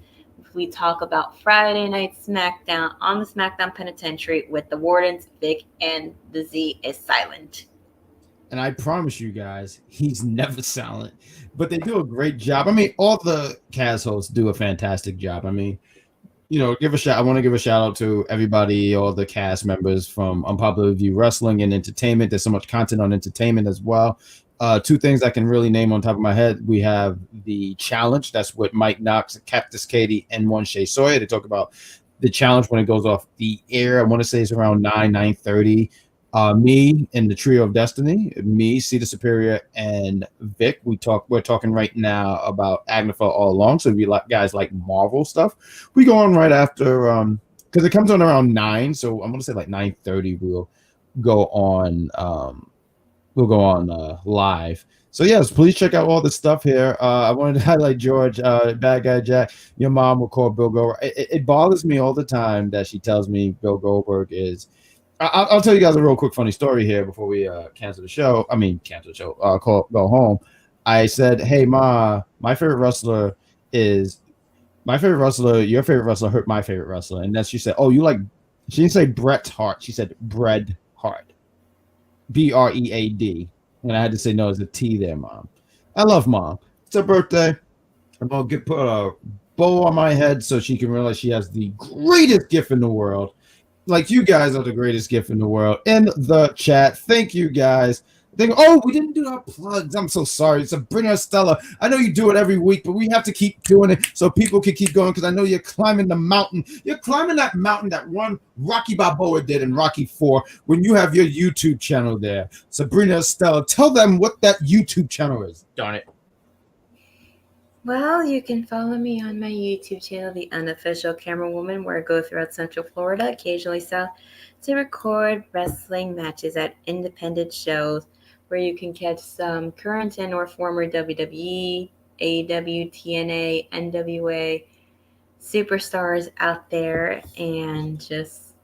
[SPEAKER 5] we talk about Friday Night SmackDown on the SmackDown Penitentiary with the Wardens, Vic, and the Z is silent.
[SPEAKER 1] And I promise you guys, he's never silent. But they do a great job. I mean, all the cast hosts do a fantastic job. I mean, I want to give a shout out to everybody, all the cast members from Unpopular Review Wrestling and Entertainment. There's so much content on entertainment as well. Two things I can really name on top of my head. We have the challenge. That's what Mike Knox, Cactus Katie, and One Shay Sawyer. They talk about the challenge when it goes off the air. I want to say it's around 9:30. Me and the Trio of Destiny, me, Cedar Superior, and Vic. We're talking right now about Agnetha All Along. So if you guys like Marvel stuff, we go on right after because it comes on around 9. So I'm gonna say like 9:30. We'll go on live. So yes, please check out all the stuff here. I wanted to highlight George, Bad Guy Jack. Your mom will call Bill Goldberg. It bothers me all the time that she tells me Bill Goldberg is. I'll tell you guys a real quick funny story here before we cancel the show. Go home. I said, "Hey, Ma, your favorite wrestler hurt my favorite wrestler." And then she said, "Oh, you like?" She didn't say Bret Hart. She said Bred Hart, Bread. And I had to say, "No, it's a T there, Mom." I love Mom. It's her birthday. I'm gonna put a bow on my head so she can realize she has the greatest gift in the world. Like, you guys are the greatest gift in the world. In the chat, thank you guys. We didn't do our plugs. I'm so sorry. Sabrina, Estella, I know you do it every week, but we have to keep doing it so people can keep going because I know you're climbing the mountain. You're climbing that mountain that one Rocky Balboa did in Rocky 4 when you have your YouTube channel there. Sabrina, Estella, tell them what that YouTube channel is. Darn it.
[SPEAKER 5] Well, you can follow me on my YouTube channel, The Unofficial Camera Woman, where I go throughout Central Florida, occasionally south, to record wrestling matches at independent shows where you can catch some current and or former WWE, AEW, TNA, NWA superstars out there, and just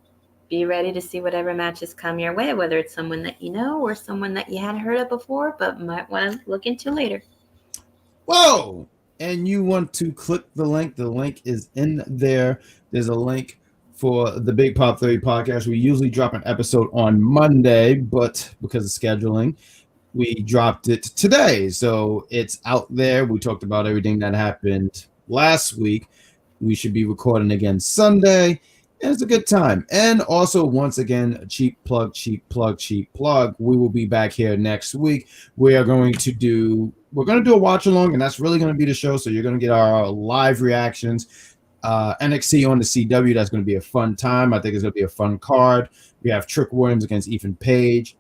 [SPEAKER 5] be ready to see whatever matches come your way, whether it's someone that you know or someone that you hadn't heard of before but might want to look into later.
[SPEAKER 1] Whoa! And you want to click the link is in there. There's a link for the Big Pop 30 podcast. We usually drop an episode on Monday, but because of scheduling, we dropped it today. So it's out there. We talked about everything that happened last week. We should be recording again Sunday. And it's a good time. And also, once again, cheap plug. We will be back here next week. We're going to do a watch along, and that's really going to be the show. So you're going to get our live reactions. NXT on the CW. That's going to be a fun time. I think it's going to be a fun card. We have Trick Williams against Ethan Page.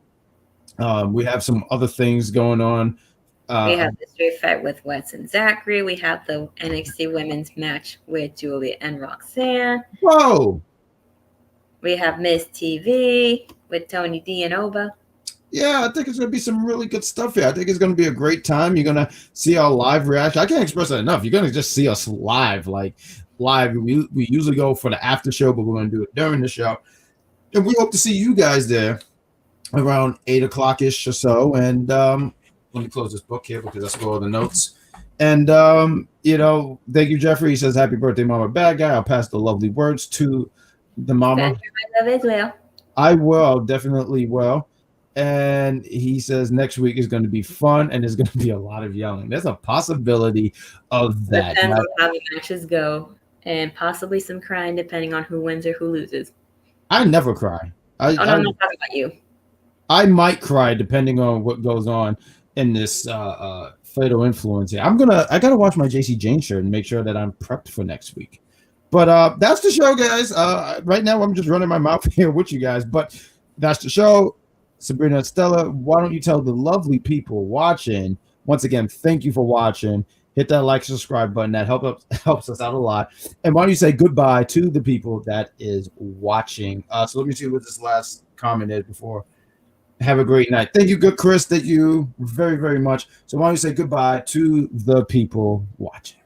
[SPEAKER 1] We have some other things going on.
[SPEAKER 5] We have the street fight with Wes and Zachary. We have the NXT women's match with Julia and Roxanne.
[SPEAKER 1] Whoa!
[SPEAKER 5] We have Miss TV with Tony D and Oba.
[SPEAKER 1] Yeah, I think it's going to be some really good stuff here. I think it's going to be a great time. You're going to see our live reaction. I can't express it enough. You're going to just see us live. We usually go for the after show, but we're going to do it during the show. And we hope to see you guys there around 8 o'clock-ish or so. And let me close this book here because that's where all the notes. And, thank you, Jeffrey. He says, happy birthday, Mama Bad Guy. I'll pass the lovely words to the mama.
[SPEAKER 5] I love as well.
[SPEAKER 1] I will. Definitely will. And he says next week is going to be fun and there's going to be a lot of yelling. There's a possibility of that.
[SPEAKER 5] Depends on how the matches go, and possibly some crying depending on who wins or who loses.
[SPEAKER 1] I never cry.
[SPEAKER 5] I'm not talking about you.
[SPEAKER 1] I might cry depending on what goes on in this fatal influence here. I gotta watch my JC Jane shirt and make sure that I'm prepped for next week. But that's the show, guys. Right now I'm just running my mouth here with you guys, but that's the show. Sabrina, Estella, why don't you tell the lovely people watching, once again, thank you for watching. Hit that like, subscribe button. That helps us out a lot. And why don't you say goodbye to the people that is watching? So let me see what this last comment is before. Have a great night. Thank you, good Chris. Thank you very, very much. So why don't you say goodbye to the people watching?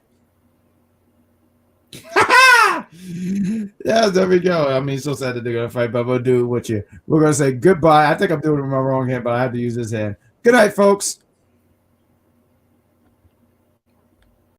[SPEAKER 1] Yeah, there we go. I mean, so sad that they're gonna fight, but we'll do it with you. We're gonna say goodbye. I think I'm doing it with my wrong hand, but I have to use this hand. Good night, folks.